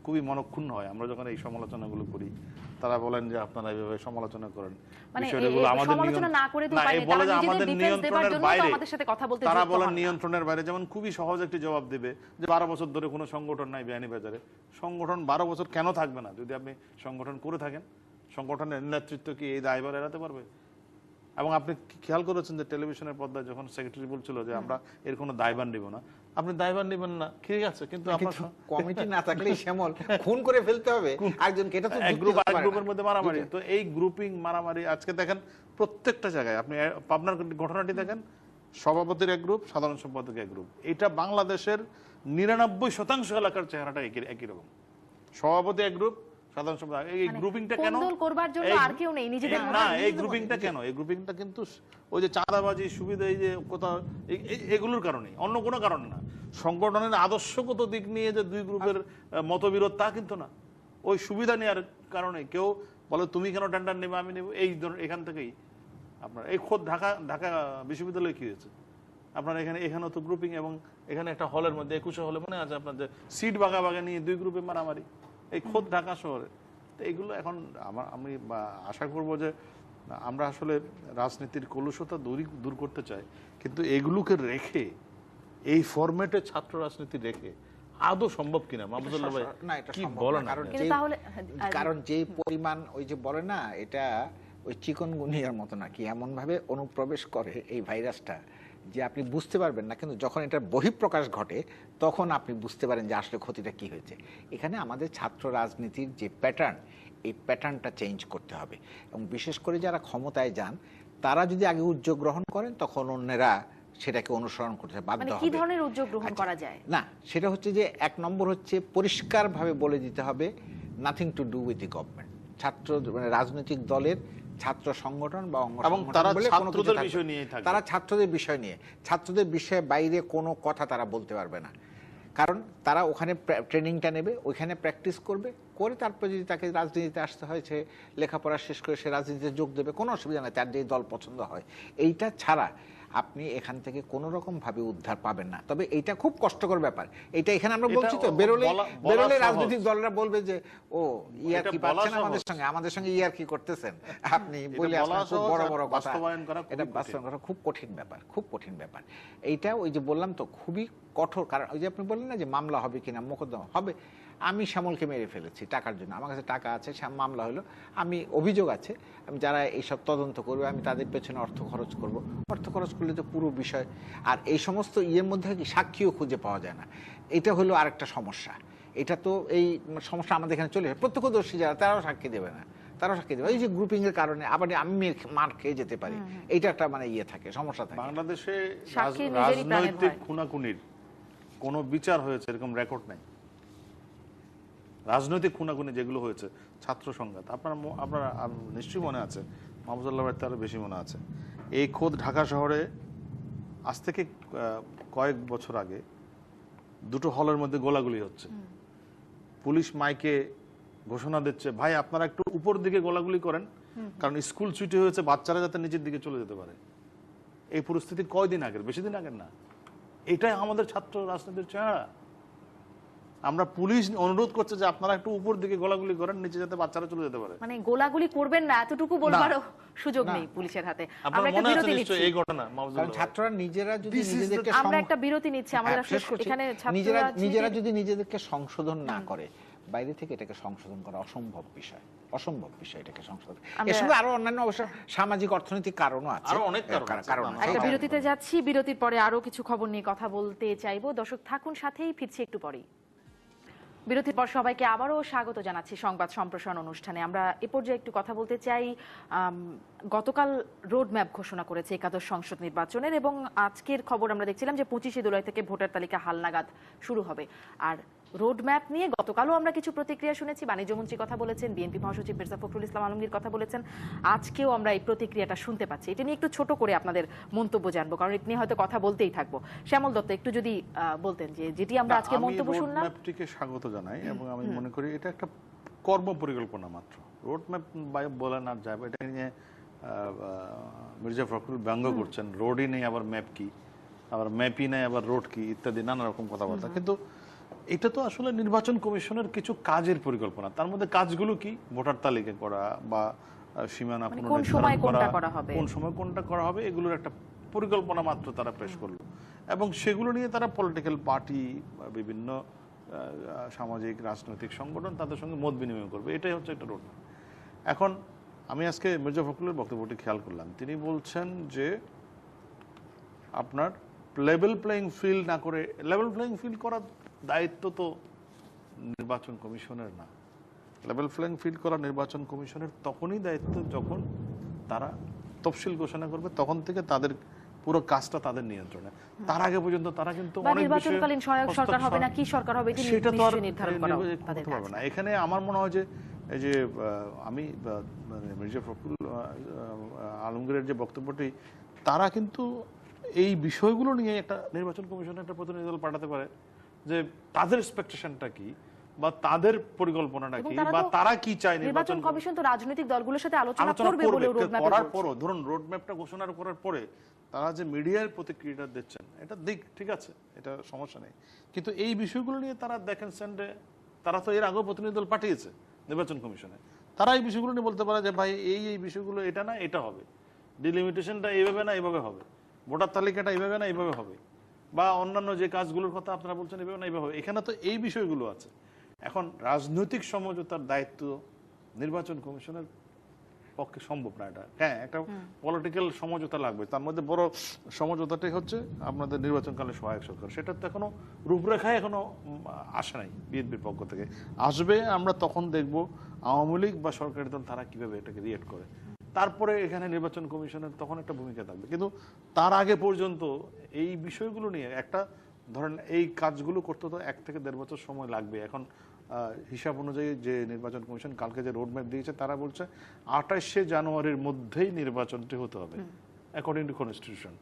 খুবই মনক্ষুণ্ণ হয়, আমরা যখন এই সমালোচনাগুলো করি, তারা বলেন যে আপনারা এইভাবে সমালোচনা করেন, বিষয়গুলো আমাদের নিয়ন্ত্রণের বাইরে, তারা বলেন নিয়ন্ত্রণের বাইরে। যেমন খুবই সহজ একটি জবাব দেবে যে 12 বছর ধরে কোনো সংগঠন নাই বিয়ানীবাজারে। সংগঠন 12 বছর কেন থাকবে না? যদি আপনি সংগঠন করে থাকেন, সংগঠনের নেতৃত্ব কি এই দায়ভার এড়াতে পারবে? এবং আপনি খেয়াল করেছেন যে টেলিভিশনের পর্দায় যখন সেক্রেটারি বলছিল যে আমরা এর কোনো দায়ভার নিব না, আপনি দায়ভার নেবেন না, ঠিক আছে, কিন্তু আপনার কমিটি না থাকলে শ্যামল খুন করে ফেলতে হবে একজনকে, এটা তো এক গ্রুপ আরেক গ্রুপের মধ্যে মারামারি। তো এই গ্রুপিং মারামারি আজকে দেখেন প্রত্যেকটা জায়গায়। আপনি পাবনার ঘটনাটি দেখেন, সভাপতির এক গ্রুপ, সাধারণ সম্পাদক এক গ্রুপ। এটা বাংলাদেশের 99% এলাকার চেহারাটা একই রকম। সভাপতি এক গ্রুপ, সাধারণ সম্পাদক। এই গ্রুপিংটা কেন? না, এই গ্রুপিংটা কেন? এই গ্রুপিংটা কিন্তু ওই যে চাঁদাবাজি, সুবিধা, এই যে কোথাও এগুলোর কারণে, অন্য কোনো কারণ না। সংগঠনের আদর্শগত দিক নিয়ে যে 2 গ্রুপের মতবিরোধ, তা কিন্তু না। ওই সুবিধা নেওয়ার কারণে কেউ বলে তুমি কেন টেন্ডার নেবে, আমি নেব, এই এখান থেকেই আপনার এই খোদ ঢাকা বিশ্ববিদ্যালয়ে কি হয়েছে? আপনার এখানেও তো গ্রুপিং, এবং এখানে একটা হলের মধ্যে 21 হলে মনে আছে আপনার যে সিট বাগা নিয়ে 2 গ্রুপে মারামারি, এই খোদ ঢাকা শহরে। তো এইগুলো এখন আমি আশা করব যে আমরা আসলে রাজনীতির কলুষতা দূর করতে চাই, কিন্তু এগুলোকে রেখে এই ফরম্যাটে ছাত্র রাজনীতি রেখে আদৌ সম্ভব কিনা মাহমুদুল্লাহ ভাই কি বলেন? কারণ যে পরিমাণ ওই যে বলে না, এটা ওই চিকনগুনিয়ার মতো নাকি এমন ভাবে অনুপ্রবেশ করে এই ভাইরাসটা যে আপনি বুঝতে পারবেন না, কিন্তু যখন এটার বহিঃপ্রকাশ ঘটে তখন আপনি বুঝতে পারেন যে আসলে ক্ষতিটা কি হয়েছে। এখানে আমাদের ছাত্র রাজনীতির যে প্যাটার্ন, এই প্যাটার্নটা চেঞ্জ করতে হবে, এবং বিশেষ করে যারা ক্ষমতায় যান তারা যদি আগে উদ্যোগ গ্রহণ করেন তখন অন্যেরা সেটাকে অনুসরণ করতে বাধ্য মানে হবে। কি ধরনের উদ্যোগ গ্রহণ করা যায়? না, সেটা হচ্ছে যে 1 নম্বর হচ্ছে পরিষ্কারভাবে বলে দিতে হবে nothing to do with the government. ছাত্র মানে রাজনৈতিক দলের ছাত্র সংগঠন বা অঙ্গ সংগঠন তারা ছাত্রদের বিষয় নিয়ে, ছাত্রদের বিষয়ে বাইরে কোনো কথা তারা বলতে পারবে না, কারণ তারা ওখানে ট্রেনিংটা নেবে, ওইখানে প্র্যাকটিস করবে, করে তারপর যদি তাকে রাজনীতিতে আসতে হয় সে লেখাপড়া শেষ করে সে রাজনীতিতে যোগ দেবে, কোনো অসুবিধা নেই, তার যে দল পছন্দ হয়। এইটা ছাড়া আপনি এখান থেকে কোনো রকম ভাবে উদ্ধার পাবেন না। তবে এইটা খুব কষ্টকর ব্যাপার, এটা এখানে আমরা বলছি তো, বেরোলে রাজনৈতিক দলরা বলবে যে ও ইয়ার কি পাচ্ছেন আমাদের সঙ্গে ইয়ার কি করতেছেন আপনি, বলে খুব বড় বড় কথা, এটা বাস্তবায়ন করা খুব কঠিন ব্যাপার, খুব কঠিন ব্যাপার। এইটা ওই যে বললাম তো খুবই কঠোর, কারণ ওই যে আপনি বললেন না যে মামলা হবে কিনা, মোকদ্দমা হবে। আমি শ্যামলকে মেরে ফেলেছি টাকার জন্য, আমার কাছে টাকা আছে, মামলা হলো, আমি অভিযোগ আছে, আমি যারা এইসব তদন্ত করবে আমি তাদের পেছনে অর্থ খরচ করব, অর্থ খরচ করলে তো পুরো বিষয়। আর এই সমস্ত ইয়ের মধ্যে কি সাক্ষীও খুঁজে পাওয়া যায় না, এটা হলো আরেকটা সমস্যা। এটা তো এই সমস্যা আমাদের এখানে চলে, প্রত্যক্ষদর্শী যারা তারাও সাক্ষী দেবে না, তারাও সাক্ষী দেবে, এই যে গ্রুপিং এর কারণে আবার আমি মার খেয়ে যেতে পারি, এইটা একটা মানে ইয়ে থাকে, সমস্যা থাকে। বাংলাদেশে রাজনৈতিক খুনাখুনির কোনো বিচার হয়েছে এরকম রেকর্ড নাই। রাজনৈতিক খুনাখুনি যেগুলো হয়েছে, ছাত্র সংঘাত, আপনার নিশ্চয়ই মনে আছে, মাহমুদুল্লাহ ভাই তারও বেশি মনে আছে, এই খোদ ঢাকা শহরে আজ থেকে কয়েক বছর আগে 2টো হলের মধ্যে গোলাগুলি হচ্ছে, পুলিশ মাইকে ঘোষণা দিচ্ছে ভাই আপনারা একটু উপর দিকে গোলাগুলি করেন, কারণ স্কুল ছুটি হয়েছে, বাচ্চারা যাতে নিচের দিকে চলে যেতে পারে। এই পরিস্থিতি কয়দিন আগের, বেশি দিন আগের না। এটাই আমাদের ছাত্র রাজনীতির চেহারা। আমরা পুলিশ অনুরোধ করছে যে আপনারা একটু উপর দিকে গোলাগুলি করেন, নিচে যাতে বাচ্চারা চলে যেতে পারে। মানে গোলাগুলি করবেন না এতটুকু বলবারও সুযোগ নেই পুলিশের হাতে। আমরা একটা বিরতি নিচ্ছি, এই ঘটনা কারণ ছাত্ররা নিজেরা যদি নিজেদেরকে, আমরা একটা বিরতি নিচ্ছি, আমাদের আসলে এখানে নিজেরা যদি নিজেদেরকে সংশোধন না করে, বাইরে থেকে এটাকে সংশোধন করা অসম্ভব বিষয়, অসম্ভব বিষয় এটাকে সংশোধন। এর সঙ্গে আরো অন্যান্য অবশ্য সামাজিক অর্থনৈতিক কারণও আছে, আরো অনেক কারণ। একটা বিরতিতে যাচ্ছি, বিরতির পরে আরো কিছু খবর নিয়ে কথা বলতে চাইবো। দর্শক থাকুন সাথেই, ফিরছি একটু পরেই। বিরতির পর সবাইকে আবারও স্বাগত জানাচ্ছি সংবাদ সম্প্রসারণ অনুষ্ঠানে। আমরা এ পর্যায়ে একটু কথা বলতে চাই, গতকাল রোড ম্যাপ ঘোষণা করেছে একাদশ সংসদ নির্বাচনের, এবং আজকের খবর আমরা দেখছিলাম যে 25 জুলাই থেকে ভোটার তালিকা হালনাগাদ শুরু হবে। আর রোড ম্যাপ নিয়ে গতকালও আমরা কিছু প্রতিক্রিয়া শুনেছি, বাণিজ্যমন্ত্রী কথা বলেছেন, বিএনপি মহাসচিব মির্জা ফখরুল ইসলাম আলমগীর কথা বলেছেন, আজকেও আমরা এই প্রতিক্রিয়াটা শুনতে পাচ্ছি। এটা নিয়ে একটু ছোট করে আপনাদের মন্তব্য জানবো, কারণ এটা নিয়ে হয়তো কথা বলতেই থাকবো। শ্যামল দত্ত একটু যদি বলতেন যে যেটি আমরা আজকে মন্তব্য শুনলাম। রোড ম্যাপটিকে স্বাগত জানাই, এবং আমি মনে করি এটা একটা কর্ম পরিকল্পনা মাত্র। রোড ম্যাপ বলে না যায়, এটা নিয়ে মির্জা ফখরুল ব্যঙ্গ করছেন, রোডই নেই আবার ম্যাপ কি, আবার ম্যাপই নেই আবার রোড কি, ইত্যাদি নানা রকম কথাবার্তা। কিন্তু এটা তো আসলে নির্বাচন কমিশনের কিছু কাজের পরিকল্পনা। তার মধ্যে কাজগুলো কি, ভোটার তালিকা করা বা সীমানা পুনর্নির্ধারণ করা, কোন সময় কোনটা করা হবে, এগুলোর একটা পরিকল্পনা মাত্র তারা পেশ করলো, এবং সেগুলো নিয়ে তারা পলিটিক্যাল পার্টি, বিভিন্ন সামাজিক রাজনৈতিক সংগঠন তাদের সঙ্গে মত বিনিময় করবে। এটাই হচ্ছে একটা রোড ম্যাপ। এখন আমি আজকে মির্জা ফখরুলের বক্তব্যটি খেয়াল করলাম, তিনি বলছেন যে আপনার লেভেল প্লেইং ফিল্ড না করে, লেভেল প্লেইং ফিল্ড করার দায়িত্ব তো নির্বাচন কমিশনের না। লেভেল প্লেইং ফিল্ড করা নির্বাচন কমিশনের তখনই দায়িত্ব যখন তারা তফসিল ঘোষণা করবে, তখন থেকে তাদের পুরো কাজটা তাদের নিয়ন্ত্রণে। তার আগে পর্যন্ত তারা কিন্তু অনেক নির্বাচনকালীন সহায়ক সরকার হবে না কি সরকার হবে সেটা তো নির্ধারণ করা হবে না। এখানে আমার মনে হয় যে এই যে আমি মির্জা ফখরুল আলমগীরের যে বক্তব্যটি, তারা কিন্তু এই বিষয়গুলো নিয়ে একটা নির্বাচন কমিশনের একটা প্রতিনিধি দল পাঠাতে পারে, যে তাদের এক্সপেকটেশনটা কি, বা তাদের পরিকল্পনাটা এবং কি তারা বা তো তারা কি চায় নির্বাচন কমিশন তো রাজনৈতিক দলগুলোর সাথে আলোচনা আলোচনা করবে বলে রোডম্যাপে করার পরও ধরুন রোডম্যাপটা ঘোষণা করার পরে তারা যে মিডিয়ার প্রতিক্রিয়াটা দিচ্ছেন এটা দিক ঠিক আছে, এটা সমস্যা নেই, কিন্তু এই বিষয়গুলো নিয়ে তারা দেখেন সেন্ডে তারা তো এর আগেও প্রতিনিধি দল পাঠিয়েছে নির্বাচন কমিশনে, তারা এই বিষয়গুলো নিয়ে বলতে পারে যে ভাই এই বিষয়গুলো এটা না এটা হবে, ডিলিমিটেশনটা এইভাবে না এইভাবে হবে, ভোটার তালিকাটা এইভাবে না এইভাবে হবে, বা অন্যান্য যে কাজগুলোর কথা আপনারা বলছেন এইভাবে না এইভাবে হবে। এখানে তো এই বিষয়গুলো আছে। এখন রাজনৈতিক সমঝোতার দায়িত্ব নির্বাচন কমিশনের পক্ষে সম্ভব না এটা। হ্যাঁ, একটা পলিটিক্যাল সমঝোতা লাগবে, তার মধ্যে বড় সমঝোতাটাই হচ্ছে আপনাদের নির্বাচনকালে সহায়ক সরকার, সেটা তো এখনো রূপরেখায় এখনো আসে নাই বিএনপির পক্ষ থেকে। আসবে, আমরা তখন দেখব আওয়ামী লীগ বা সরকারি দল তারা কিভাবে এটাকে রিয়েক্ট করে, তারপরে এখানে নির্বাচন কমিশনের তখন একটা ভূমিকা থাকবে। কিন্তু তার আগে পর্যন্ত এই বিষয়গুলো নিয়ে একটা ধরেন এই কাজগুলো করতে তো 1 থেকে 1.5 বছর সময় লাগবে। এখন হিসাব অনুযায়ী যে নির্বাচন কমিশন কালকে যে রোডম্যাপ দিয়েছে তারা বলছে 28শে জানুয়ারির মধ্যেই নির্বাচনটি হতে হবে অ্যাকর্ডিং টু কনস্টিটিউশন।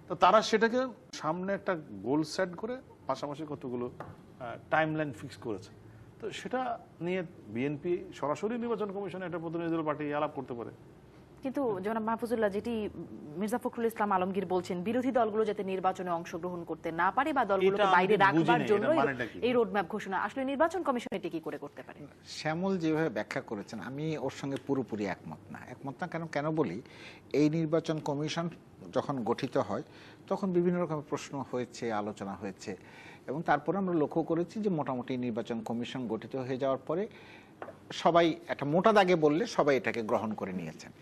তো তারা সেটাকে সামনে একটা গোল সেট করে পাশাপাশি কতগুলো টাইমলাইন ফিক্স করেছে। তো সেটা নিয়ে বিএনপি সরাসরি নির্বাচন কমিশনে একটা প্রতিনিধি দল পাঠিয়ে আলাপ করতে পারে। কিন্তু জনাব মাহফুজুল্লাহ, যেটি মির্জা ফখরুল ইসলাম আলমগীর বলছেন, বিরোধী দলগুলো যাতে নির্বাচনে অংশগ্রহণ করতে না পারে বা দলগুলোকে বাইরে রাখবার জন্য এই রোডম্যাপ ঘোষণা, আসলে নির্বাচন কমিশন এটি কি করে করতে পারে? শ্যামল যেভাবে ব্যাখ্যা করেছেন আমি ওর সঙ্গে পুরোপুরি একমত না। কেন বলি, এই নির্বাচন কমিশন যখন গঠিত হয় তখন বিভিন্ন রকমের প্রশ্ন হয়েছে, আলোচনা হয়েছে, এবং তারপরে আমরা লক্ষ্য করেছি যে মোটামুটি নির্বাচন কমিশন গঠিত হয়ে যাওয়ার পরে সবাই একটা মোটা দাগে বললে সবাই এটাকে গ্রহণ করে নিয়েছেন।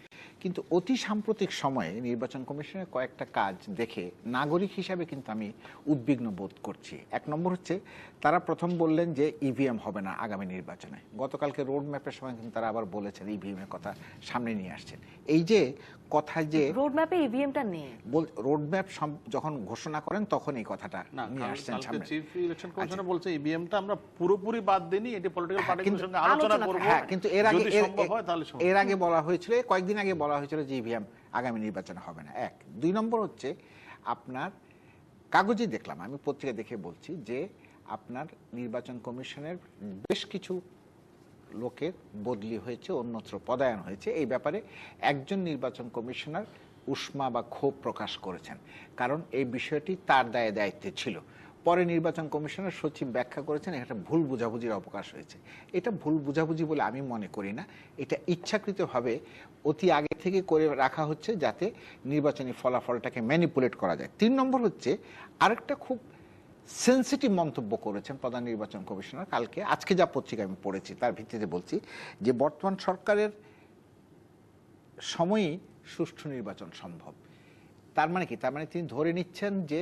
কিন্তু অতি সাম্প্রতিক সময়ে নির্বাচন কমিশনের কয়েকটা কাজ দেখে নাগরিক হিসাবে কিন্তু আমি উদ্বিগ্ন বোধ করছি। 1 নম্বর হচ্ছে, তারা প্রথম বললেন যে ইভিএম হবে না আগামী নির্বাচনে। গতকালকে রোড ম্যাপের সময় কিন্তু তারা আবার বলেছেন ইভিএম এর কথা সামনে নিয়ে আসছেন। এই যে কথা যে রোড ম্যাপে ইভিএমটা নেই, রোড ম্যাপ যখন ঘোষণা করেন তখন এই কথাটা নিয়ে আসছেন সামনে। চিফ ইলেকশন কমিশন বলছে ইভিএমটা আমরা পুরোপুরি বাদ দেইনি, এটি পলিটিক্যাল পার্টিগুলোর সঙ্গে আলোচনা করব। হ্যাঁ, কিন্তু এর আগে বলা হয়েছিল, কয়েকদিন আগে বলা হয়েছিল যে ইভিএম আগামী নির্বাচনে হবে না। 1 2 নম্বর হচ্ছে, আপনার কাগজে দেখলাম, আমি পত্রিকা দেখে বলছি যে আপনার নির্বাচন কমিশনের বেশ কিছু লোকের বদলি হয়েছে, অন্যত্র পদায়ন হয়েছে। এই ব্যাপারে একজন নির্বাচন কমিশনার উষ্মা বা ক্ষোভ প্রকাশ করেছেন, কারণ এই বিষয়টি তার দায়িত্বে ছিল। পরে নির্বাচন কমিশনের সচিব ব্যাখ্যা করেছেন এটা ভুল বুঝাবুঝির অবকাশ হয়েছে। এটা ভুল বুঝাবুঝি বলে আমি মনে করি না, এটা ইচ্ছাকৃতভাবে অতি আগে থেকে করে রাখা হচ্ছে যাতে নির্বাচনী ফলাফলটাকে ম্যানিপুলেট করা যায়। 3 নম্বর হচ্ছে, আরেকটা খুব সেন্সিটিভ মন্তব্য করেছেন প্রধান নির্বাচন কমিশনার কালকে, আজকে যা পত্রিকা আমি পড়েছি তার ভিত্তিতে বলছি, যে বর্তমান সরকারের সময়ই সুষ্ঠু নির্বাচন সম্ভব। তার মানে কি? তার মানে তিনি ধরে নিচ্ছেন যে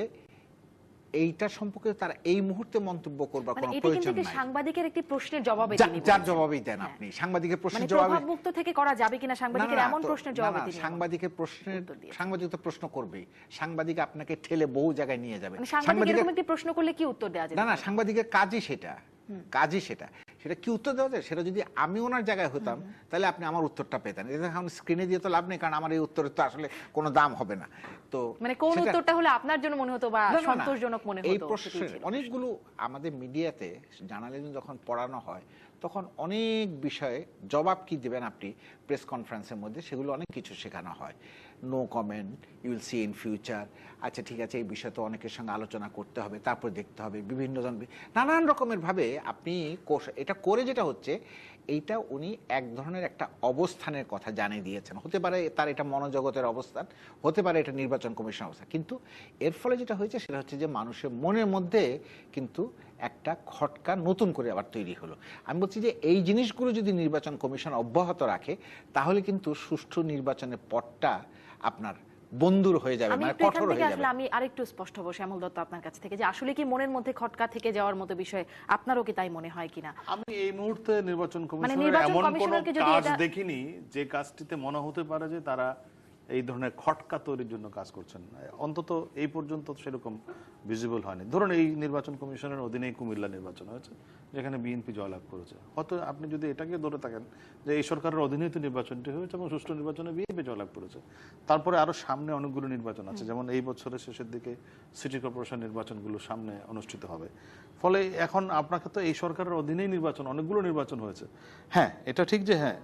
এইটা সম্পর্কে তারা এই মুহূর্তে মন্তব্য করবার কোনো প্রয়োজন নাই। সাংবাদিকের একটি প্রশ্নের জবাবে তিনি যার জবাবই দেন আপনি, সাংবাদিকের প্রশ্নের জবাবে প্রভাবমুক্ত থেকে করা যাবে কিনা সাংবাদিকের এমন প্রশ্নের জবাবে তিনি সাংবাদিক তো প্রশ্ন করবেই, সাংবাদিক আপনাকে ঠেলে বহু জায়গায় নিয়ে যাবে। সাংবাদিক এরকম একটি প্রশ্ন করলে কি উত্তর দেওয়া যাবে? না, সাংবাদিকের কাজই সেটা, সেটা কি উত্তর দেওয়া যায়? সেটা যদি আমি ওনার জায়গায় হতাম তাহলে আপনি আমার উত্তরটা পেতেন। এটা এখন স্ক্রিনে দিয়ে তো লাভ নেই, কারণ আমার এই উত্তরের তো আসলে কোনো দাম হবে না। তো মানে কোন উত্তরটা হলে আপনার জন্য মনে হতো বা সন্তোষজনক মনে হতো? এই প্রশ্ন অনেকগুলো আমাদের মিডিয়াতে জার্নালিজম যখন পড়ানো হয় তখন অনেক বিষয়ে জবাব কি দেবেন আপনি প্রেস কনফারেন্সের মধ্যে, সেগুলো অনেক কিছু শেখানো হয়। No comment, you will see in future, আচ্ছা ঠিক আছে এই বিষয়ে তো অনেকের সঙ্গে আলোচনা করতে হবে, তারপর দেখতে হবে, বিভিন্ন জন নানান রকমের ভাবে আপনি এটা করে যেটা হচ্ছে, এইটা উনি এক ধরনের একটা অবস্থানের কথা জানিয়ে দিয়েছেন। হতে পারে তার এটা মনোজগতের অবস্থান, হতে পারে এটা নির্বাচন কমিশন অবস্থান, কিন্তু এর ফলে যেটা হয়েছে সেটা হচ্ছে যে মানুষের মনের মধ্যে কিন্তু একটা খটকা নতুন করে আবার তৈরি হলো। আমি বলছি যে এই জিনিসগুলো যদি নির্বাচন কমিশন অব্যাহত রাখে তাহলে কিন্তু সুষ্ঠু নির্বাচনের পথটা আপনার বন্ধুর হয়ে যাবে, মানে কঠোর হয়ে যাবে। আমি আরেকটু স্পষ্ট হবো শ্যামল দত্ত আপনার কাছ থেকে, যে আসলে কি মনের মধ্যে খটকা থেকে যাওয়ার মতো বিষয় আপনারও কি তাই মনে হয় কিনা? আমি এই মুহূর্তে নির্বাচন কমিশনের এমন কোনো কাজ দেখিনি যে কাজটিতে মনে হতে পারে যে তারা এই ধরনের খটকা তৈরির জন্য কাজ করছেন, অন্তত এই পর্যন্ত সেরকম ভিজিবল হয়নি। ধরুন এই নির্বাচন কমিশনের অধীনেই কুমিল্লা নির্বাচন হয়েছে, যেখানে বিএনপি জয়লাভ করেছে। হয়তো আপনি যদি এটাকে ধরে থাকেন যে এই সরকারের অধীনেই তো নির্বাচনটি হয়েছে এবং সুষ্ঠু নির্বাচনে বিএনপি জয়লাভ করেছে, তারপরে আরো সামনে অনেকগুলো নির্বাচন আছে, যেমন এই বছরের শেষের দিকে সিটি কর্পোরেশন নির্বাচনগুলো সামনে অনুষ্ঠিত হবে। ফলে এখন আপনাকে তো এই সরকারের অধীনেই নির্বাচন, অনেকগুলো নির্বাচন হয়েছে। হ্যাঁ, এটা ঠিক যে হ্যাঁ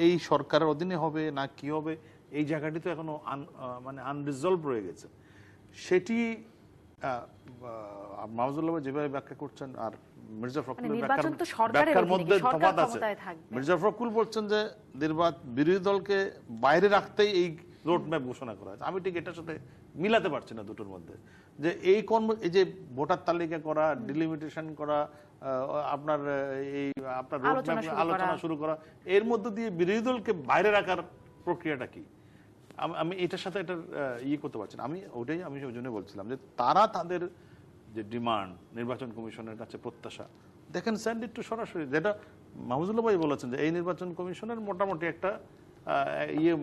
এই সরকারের অধীনে হবে না কি হবে এই জায়গাটি তো এখনো মানে আনরিজলভ রয়ে গেছে। সেটি মাহফুজুল্লাহ যেভাবে ব্যাখ্যা করছেন আর মির্জা ফখরুলের ব্যাখ্যার মধ্যে তফাৎ আছে। মির্জা ফখরুল বলছেন যে বিরোধী দলকে বাইরে রাখতেই এই রোড ম্যাপ ঘোষণা করা হয়েছে। আমি ঠিক এটার সাথে মিলাতে পারছি না দুটোর মধ্যে, যে এই এই যে ভোটার তালিকা করা, ডিলিমিটেশন করা, আপনার এই আপনার রোড ম্যাপ আলোচনা শুরু করা, এর মধ্যে দিয়ে বিরোধী দলকে বাইরে রাখার প্রক্রিয়াটা কি? আমি এটার সাথে এটার করতে পারছি না। আমি ওই জন্য বলছিলাম যে তারা তাদের যে ডিমান্ড, নির্বাচন কমিশনের কাছে প্রত্যাশা, দেখেন সেন্ড ইট টু সরাসরি, যেটা মাহফুজুল্লাহ ভাই বলেছেন যে এই নির্বাচন কমিশনের মোটামুটি একটা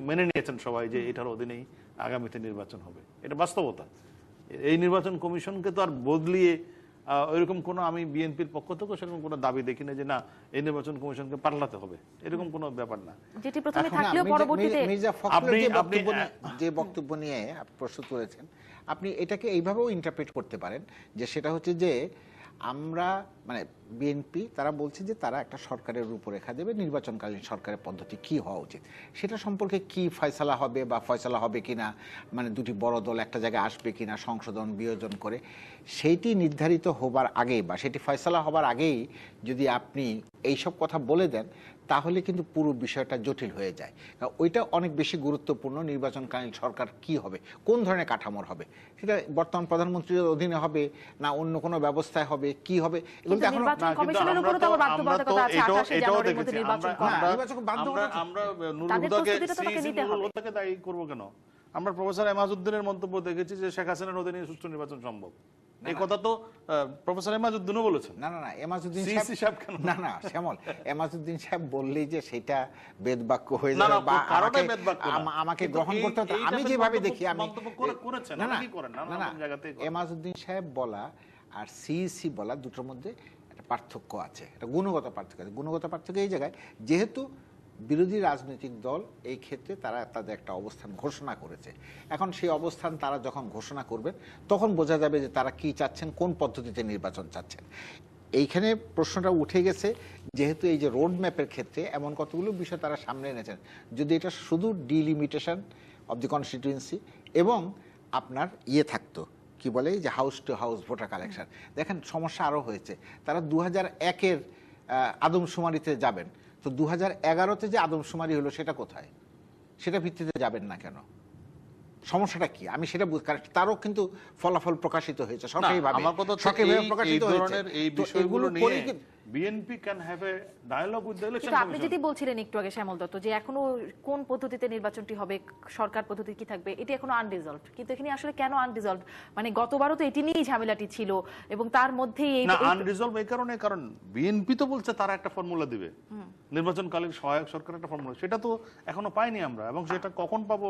মেনে নিয়েছেন সবাই যে এটার অধীনেই আগামীতে নির্বাচন হবে। এটা বাস্তবতা। এই নির্বাচন কমিশনকে তো আর বদলিয়ে ওইরকম কোনো, আমি বিএনপির পক্ষ থেকে সেরকম কোনো দাবি দেখি না যে না এই নির্বাচন কমিশনকে পাল্টাতে হবে, এরকম কোনো ব্যাপার না। যেটি প্রথমে থাকলেও পরবর্তীতে মির্জা ফখরুল যে বক্তব্য নিয়ে প্রশ্ন তুলেছেন, আপনি এটাকে এইভাবেও ইন্টারপ্রেট করতে পারেন যে সেটা হচ্ছে যে আমরা মানে বিএনপি তারা বলছে যে তারা একটা সরকারের রূপরেখা দেবে, নির্বাচনকালীন সরকারের পদ্ধতি কি হওয়া উচিত সেটা সম্পর্কে কি ফয়সালা হবে বা ফয়সালা হবে কিনা, মানে দুটি বড় দল একটা জায়গায় আসবে কিনা সংশোধন বিয়োজন করে, সেইটি নির্ধারিত হবার আগেই বা সেটি ফয়সালা হবার আগেই যদি আপনি এইসব কথা বলে দেন তাহলে কিন্তু পুরো বিষয়টা জটিল হয়ে যায়। ওইটা অনেক বেশি গুরুত্বপূর্ণ, নির্বাচনকালীন সরকার কি হবে, কোন ধরনের কাঠামোর হবে, সেটা বর্তমান প্রধানমন্ত্রীর অধীনে হবে না অন্য কোনো ব্যবস্থায় হবে, কি হবে, এগুলো এখন দায়ী করবো কেন? আমরা প্রফেসর এমাজউদ্দিনের মন্তব্য দেখেছি যে শেখ হাসিনার অধীনে সুষ্ঠু নির্বাচন সম্ভব। এই কথা তো প্রফেসর এমাজউদ্দিনও বলেছেন। না না না, এমাজউদ্দিন সাহেব না না শ্যামল, এমাজউদ্দিন সাহেব বললেই যে সেটা বেদবাক্য হয়ে যাবে বা আমাকে গ্রহণ করতে হবে আমি যেভাবে দেখি, আমি না না, এমাজউদ্দিন সাহেব বলা আর সিইসি বলা দুটোর মধ্যে একটা পার্থক্য আছে, একটা গুণগত পার্থক্য আছে। গুণগত পার্থক্য এই জায়গায় যেহেতু বিরোধী রাজনৈতিক দল এই ক্ষেত্রে তারা তাদের একটা অবস্থান ঘোষণা করেছে, এখন সেই অবস্থান তারা যখন ঘোষণা করবেন তখন বোঝা যাবে যে তারা কি চাচ্ছেন, কোন পদ্ধতিতে নির্বাচন চাচ্ছেন। এইখানে প্রশ্নটা উঠে গেছে যেহেতু এই যে রোড ম্যাপের ক্ষেত্রে এমন কতগুলো বিষয় তারা সামনে এনেছেন, যদি এটা শুধু ডিলিমিটেশন অব দি কনস্টিটিউয়েন্সি এবং আপনার থাকতো কি বলে যে house to house voter collection, দেখেন সমস্যা আরো হয়েছে। তারা 2001-এর আদমশুমারিতে যাবেন, তো 2011-তে যে আদমশুমারি হলো সেটা কোথায়, সেটা ভিত্তিতে যাবেন না কেন? সমস্যাটা কি আমি সেটা বুঝ, কারণ তারও কিন্তু ফলাফল প্রকাশিত হয়েছে সরকারিভাবে প্রকাশিত হয়েছে। এই বিষয়গুলো নিয়ে BNP can have a dialogue with the election commission. আপনি যেটি বলছিলেন একটু আগে শ্যামল দত্ত যে এখনো কোন পদ্ধতিতে নির্বাচনটি হবে, সরকার পদ্ধতি কি থাকবে, এটি এখনো আনরিজলভড। কিন্তু এখানে আসলে কেন আনরিজলভড, মানে গতবারও তো এটি নিয়েই ঝামেলাটি ছিল এবং তার মধ্যেই এই আনরিজলভ এই কারণে, কারণ বিএনপি তো বলছে তারা একটা ফর্মুলা দিবে, নির্বাচনকালীন সহায়ক সরকার একটা ফর্মুলা, সেটা তো এখনো পাইনি আমরা, এবং সেটা কখন পাবো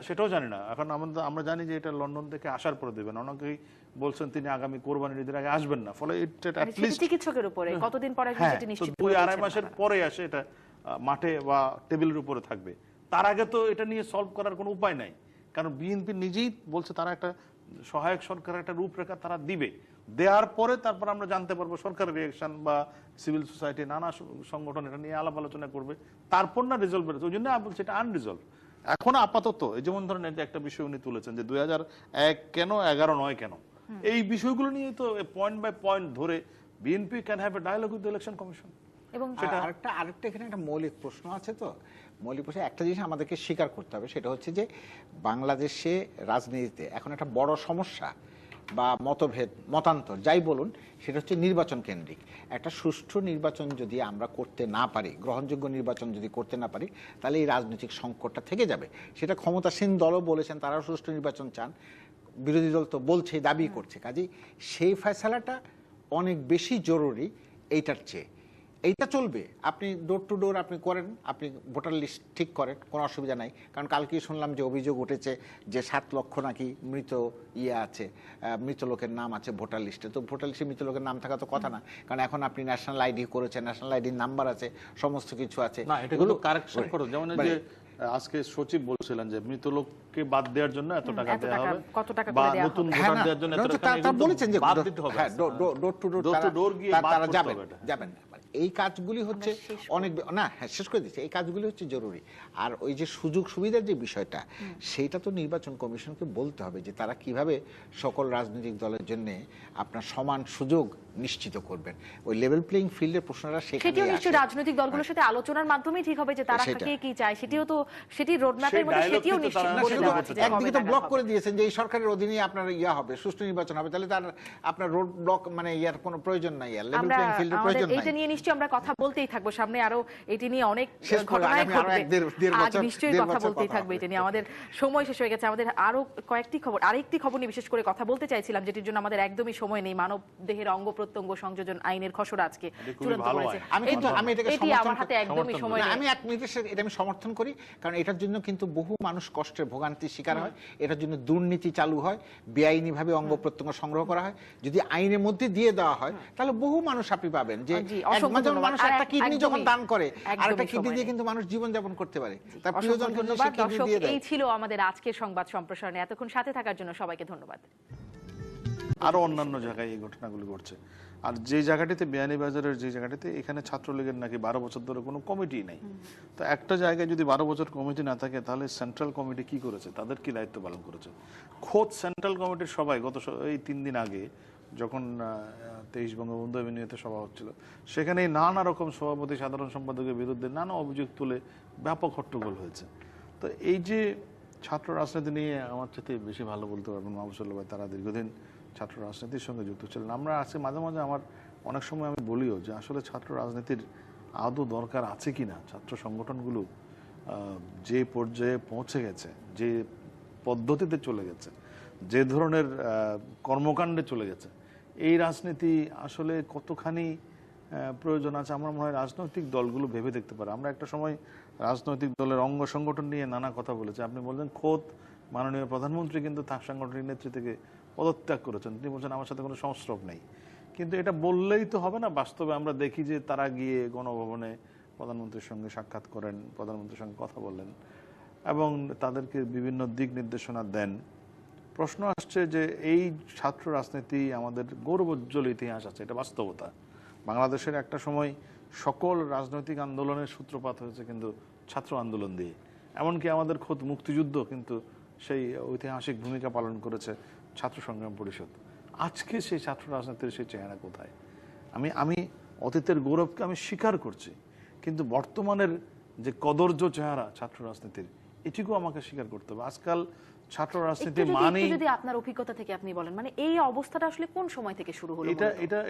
সেটাও জানি না। এখন আমরা জানি যে এটা লন্ডন থেকে আসার পরে দেবেন, অনেকেই বলছেন তিনি আগামী কোরবানির ঈদের আগে আসবেন না, ফলে চিকিৎসকের উপরে কতদিন পরে সেটি নিশ্চিত 2-2.5 মাসের পরে আসে এটা মাঠে বা টেবিলের উপরে থাকবে। তার আগে তো এটা নিয়ে সলভ করার কোনো উপায় নাই, কারণ বিএনপি নিজেই বলছে তারা একটা সহায়ক সরকারের একটা রূপরেখা তারা দিবে, দেওয়ার পরে তারপর আমরা জানতে পারবো সরকারের রিঅ্যাকশন বা সিভিল সোসাইটি নানা সংগঠন এটা নিয়ে আলাপ আলোচনা করবে, তারপর না রিজলভ বেরোচ্ছে। ওই জন্য আমি বলছি এটা আনরিজলভ এখন আপাতত। যেমন ধরেন একটা বিষয় উনি তুলেছেন যে 2001 কেন 11 নয় কেন, এই বিষয়গুলো নিয়ে তো পয়েন্ট বাই পয়েন্ট ধরে BNP can have a dialogue with the election commission. এবং আরেকটা এখানে একটা মৌলিক প্রশ্ন আছে, তো মৌলিক প্রশ্ন একটা জিনিস আমাদেরকে স্বীকার করতে হবে, সেটা হচ্ছে যে বাংলাদেশে রাজনীতিতে এখন একটা বড় সমস্যা বা মতভেদ মতান্তর যাই বলুন সেটা হচ্ছে নির্বাচন কেন্দ্রিক। একটা সুষ্ঠু নির্বাচন যদি আমরা করতে না পারি, গ্রহণযোগ্য নির্বাচন যদি করতে না পারি, তাহলে এই রাজনৈতিক সংকটটা থেকে যাবে। সেটা ক্ষমতাসীন দলও বলেছেন তারাও সুষ্ঠু নির্বাচন চান, বিরোধী দল তো বলছে, দাবি করছে, কাজেই সেই ফয়সালাটা অনেক বেশি জরুরি এইটার চেয়ে। এইটা চলবে। আপনি ডোর টু ডোর আপনি করেন, আপনি ভোটার লিস্ট ঠিক করেন, কোনো অসুবিধা নাই। কারণ কালকেই শুনলাম যে অভিযোগ উঠেছে যে 7 লক্ষ নাকি মৃত আছে, মৃত লোকের নাম আছে ভোটার লিস্টে। তো ভোটার লিস্টে মৃত লোকের নাম থাকা তো কথা না, কারণ এখন আপনি ন্যাশনাল আইডি করেছেন, ন্যাশনাল আইডির নাম্বার আছে, সমস্ত কিছু আছে। না, এটা কিন্তু কারেকশন করো। যেমন এই যে আজকে সচিব বলছিলেন যে মৃত লোককে বাদ দেওয়ার জন্য এত টাকা দেওয়া হবে, কত টাকা বা করে দেওয়া নতুন হবে। ভোটার দেওয়ার জন্য এত টাকা, তারা বলেছেন যে বাদ দিতে হবে। ডোর টু ডোর গিয়ে তারা যাবেন। এই কাজগুলি হচ্ছে অনেক না, হ্যাঁ শেষ করে দিচ্ছি। এই কাজগুলি হচ্ছে জরুরি। আর ওই যে সুযোগ সুবিধার যে বিষয়টা, সেইটা তো নির্বাচন কমিশনকে বলতে হবে যে তারা কিভাবে সকল রাজনৈতিক দলের জন্য আপনার সমান সুযোগ নিশ্চিত করবেন। ওই লেভেল প্লেইং ফিল্ডের প্রশ্নটা সেটিও নিশ্চয়ই রাজনৈতিক দলগুলোর সাথে আলোচনার মাধ্যমেই ঠিক হবে যে তারা কে কি চায়। সেটিও তো সেটি রোডম্যাপের মধ্যে সেটিও নিশ্চিত করে দেওয়া আছে। একদিকে তো ব্লক করে দিয়েছেন যে এই সরকারের অধীনে আপনার হবে, সুষ্ঠু নির্বাচন হবে, তাহলে তার আপনার রোড ব্লক মানে ইয়ার কোনো প্রয়োজন নাই, লেভেল প্লেইং ফিল্ডের প্রয়োজন নাই। এটা নিয়ে নিশ্চয়ই আমরা কথা বলতেই থাকবো, সামনে আরো এটি নিয়ে অনেক ঘটনা ঘটবে, নিশ্চয়ই কথা বলতেই থাকবে এটা নিয়ে। আমাদের সময় শেষ হয়ে গেছে। আমাদের আরো আরেকটি খবর নিয়ে বিশেষ করে কথা বলতে চাইছিলাম, যেটির জন্য আমাদের একদমই সময় নেই। মানব দেহের অঙ্গ প্রত্যঙ্গ সংযোজন আইনের খসড়া আজকে চূড়ান্ত করেছে। আমি এটাকে আমার হাতে একদমই সময় নেই। আমি 1 মিনিটের এটা আমি সমর্থন করি, কারণ এটার জন্য কিন্তু বহু মানুষ কষ্টের ভোগান্তির শিকার হয়। এটার জন্য দুর্নীতি চালু হয়, বেআইনি ভাবে অঙ্গ প্রত্যঙ্গ সংগ্রহ করা হয়। যদি আইনের মধ্যে দিয়ে দেওয়া হয় তাহলে বহু মানুষ আপনি পাবেন যে মানুষ একটা কিডনি যখন দান করে আর একটা কিডনি দিয়ে কিন্তু মানুষ জীবন যাপন করতে পারে। তার প্রিয়জনকে সে কিডনি দিয়ে দেয়। এই ছিল আমাদের আজকের সংবাদ সম্প্রসারণে। এতক্ষণ সাথে থাকার জন্য সবাইকে ধন্যবাদ। আরো অন্যান্য জায়গায় এই ঘটনাগুলি ঘটছে। আর যে জায়গাটিতে বিয়ানীবাজারের যে জায়গাটিতে, এখানে ছাত্রলীগের নাকি 12 বছর ধরে কোনো কমিটি নেই। তো একটা জায়গায় যদি 12 বছর কমিটি না থাকে, তাহলে সেন্ট্রাল কমিটি কি করেছে, তাদের কি দায়িত্ব পালন করেছে? খোদ সেন্ট্রাল কমিটির সবাই গত এই 3 দিন আগে যখন 23 বঙ্গবন্ধু এভিনিউতে সভা হচ্ছিল, সেখানে নানা রকম সভাপতি সাধারণ সম্পাদকের বিরুদ্ধে নানা অভিযোগ তুলে ব্যাপক হট্টগোল হয়েছে। তো এই যে ছাত্র রাজনীতি নিয়ে আমার চাইতে বেশি ভালো বলতে পারবেন মাহবুবুল্লাহ ভাই, তারা দীর্ঘদিন ছাত্র রাজনীতির সঙ্গে যুক্ত ছিলেন। আমরা আছে মাঝে মাঝে আমার অনেক সময় আমি বলিও যে আসলে ছাত্র রাজনীতির আদৌ দরকার আছে কিনা। ছাত্র সংগঠনগুলো যে পর্যায়ে পৌঁছে গেছে, যে পদ্ধতিতে চলে গেছে, যে ধরনের কর্মকাণ্ডে চলে গেছে, এই রাজনীতি আসলে কতখানি প্রয়োজন আছে আমার মনে হয় রাজনৈতিক দলগুলো ভেবে দেখতে পারে। আমরা একটা সময় রাজনৈতিক দলের অঙ্গ সংগঠন নিয়ে নানা কথা বলেছি। আপনি বললেন খোদ মাননীয় প্রধানমন্ত্রী কিন্তু তার সাংগঠনিক নেত্রী থেকে পদত্যাগ করেছেন। তিনি বলছেন আমার সাথে কোনো সংস্রব নেই। কিন্তু এটা বললেই তো হবে না। বাস্তবে আমরা দেখি যে তারা গিয়ে গণভবনে প্রধানমন্ত্রীর সঙ্গে সাক্ষাৎ করেন, প্রধানমন্ত্রীর সঙ্গে কথা বলেন এবং তাদেরকে বিভিন্ন দিক নির্দেশনা দেন। প্রশ্ন আসছে যে এই ছাত্র রাজনীতি আমাদের গৌরবোজ্জ্বল ইতিহাস আছে, এটা বাস্তবতা। বাংলাদেশের একটা সময় সকল রাজনৈতিক আন্দোলনের সূত্রপাত হয়েছে কিন্তু ছাত্র আন্দোলন দিয়ে। এমনকি আমাদের খোদ মুক্তিযুদ্ধ কিন্তু সেই ঐতিহাসিক ভূমিকা পালন করেছে ছাত্র সংগ্রাম পরিষদ। আজকে সেই ছাত্র রাজনীতির সেই চেহারা কোথায়? আমি অতীতের গৌরবকে আমি স্বীকার করছি, কিন্তু বর্তমানের যে কদর্য চেহারা ছাত্র রাজনীতির, এটিকেও আমাকে স্বীকার করতে হবে। আজকাল ছাত্র রাজনীতি মানে, যদি আপনার অভিজ্ঞতা থেকে আপনি বলেন, মানে এই অবস্থাটা আসলে কোন সময় থেকে শুরু হলো?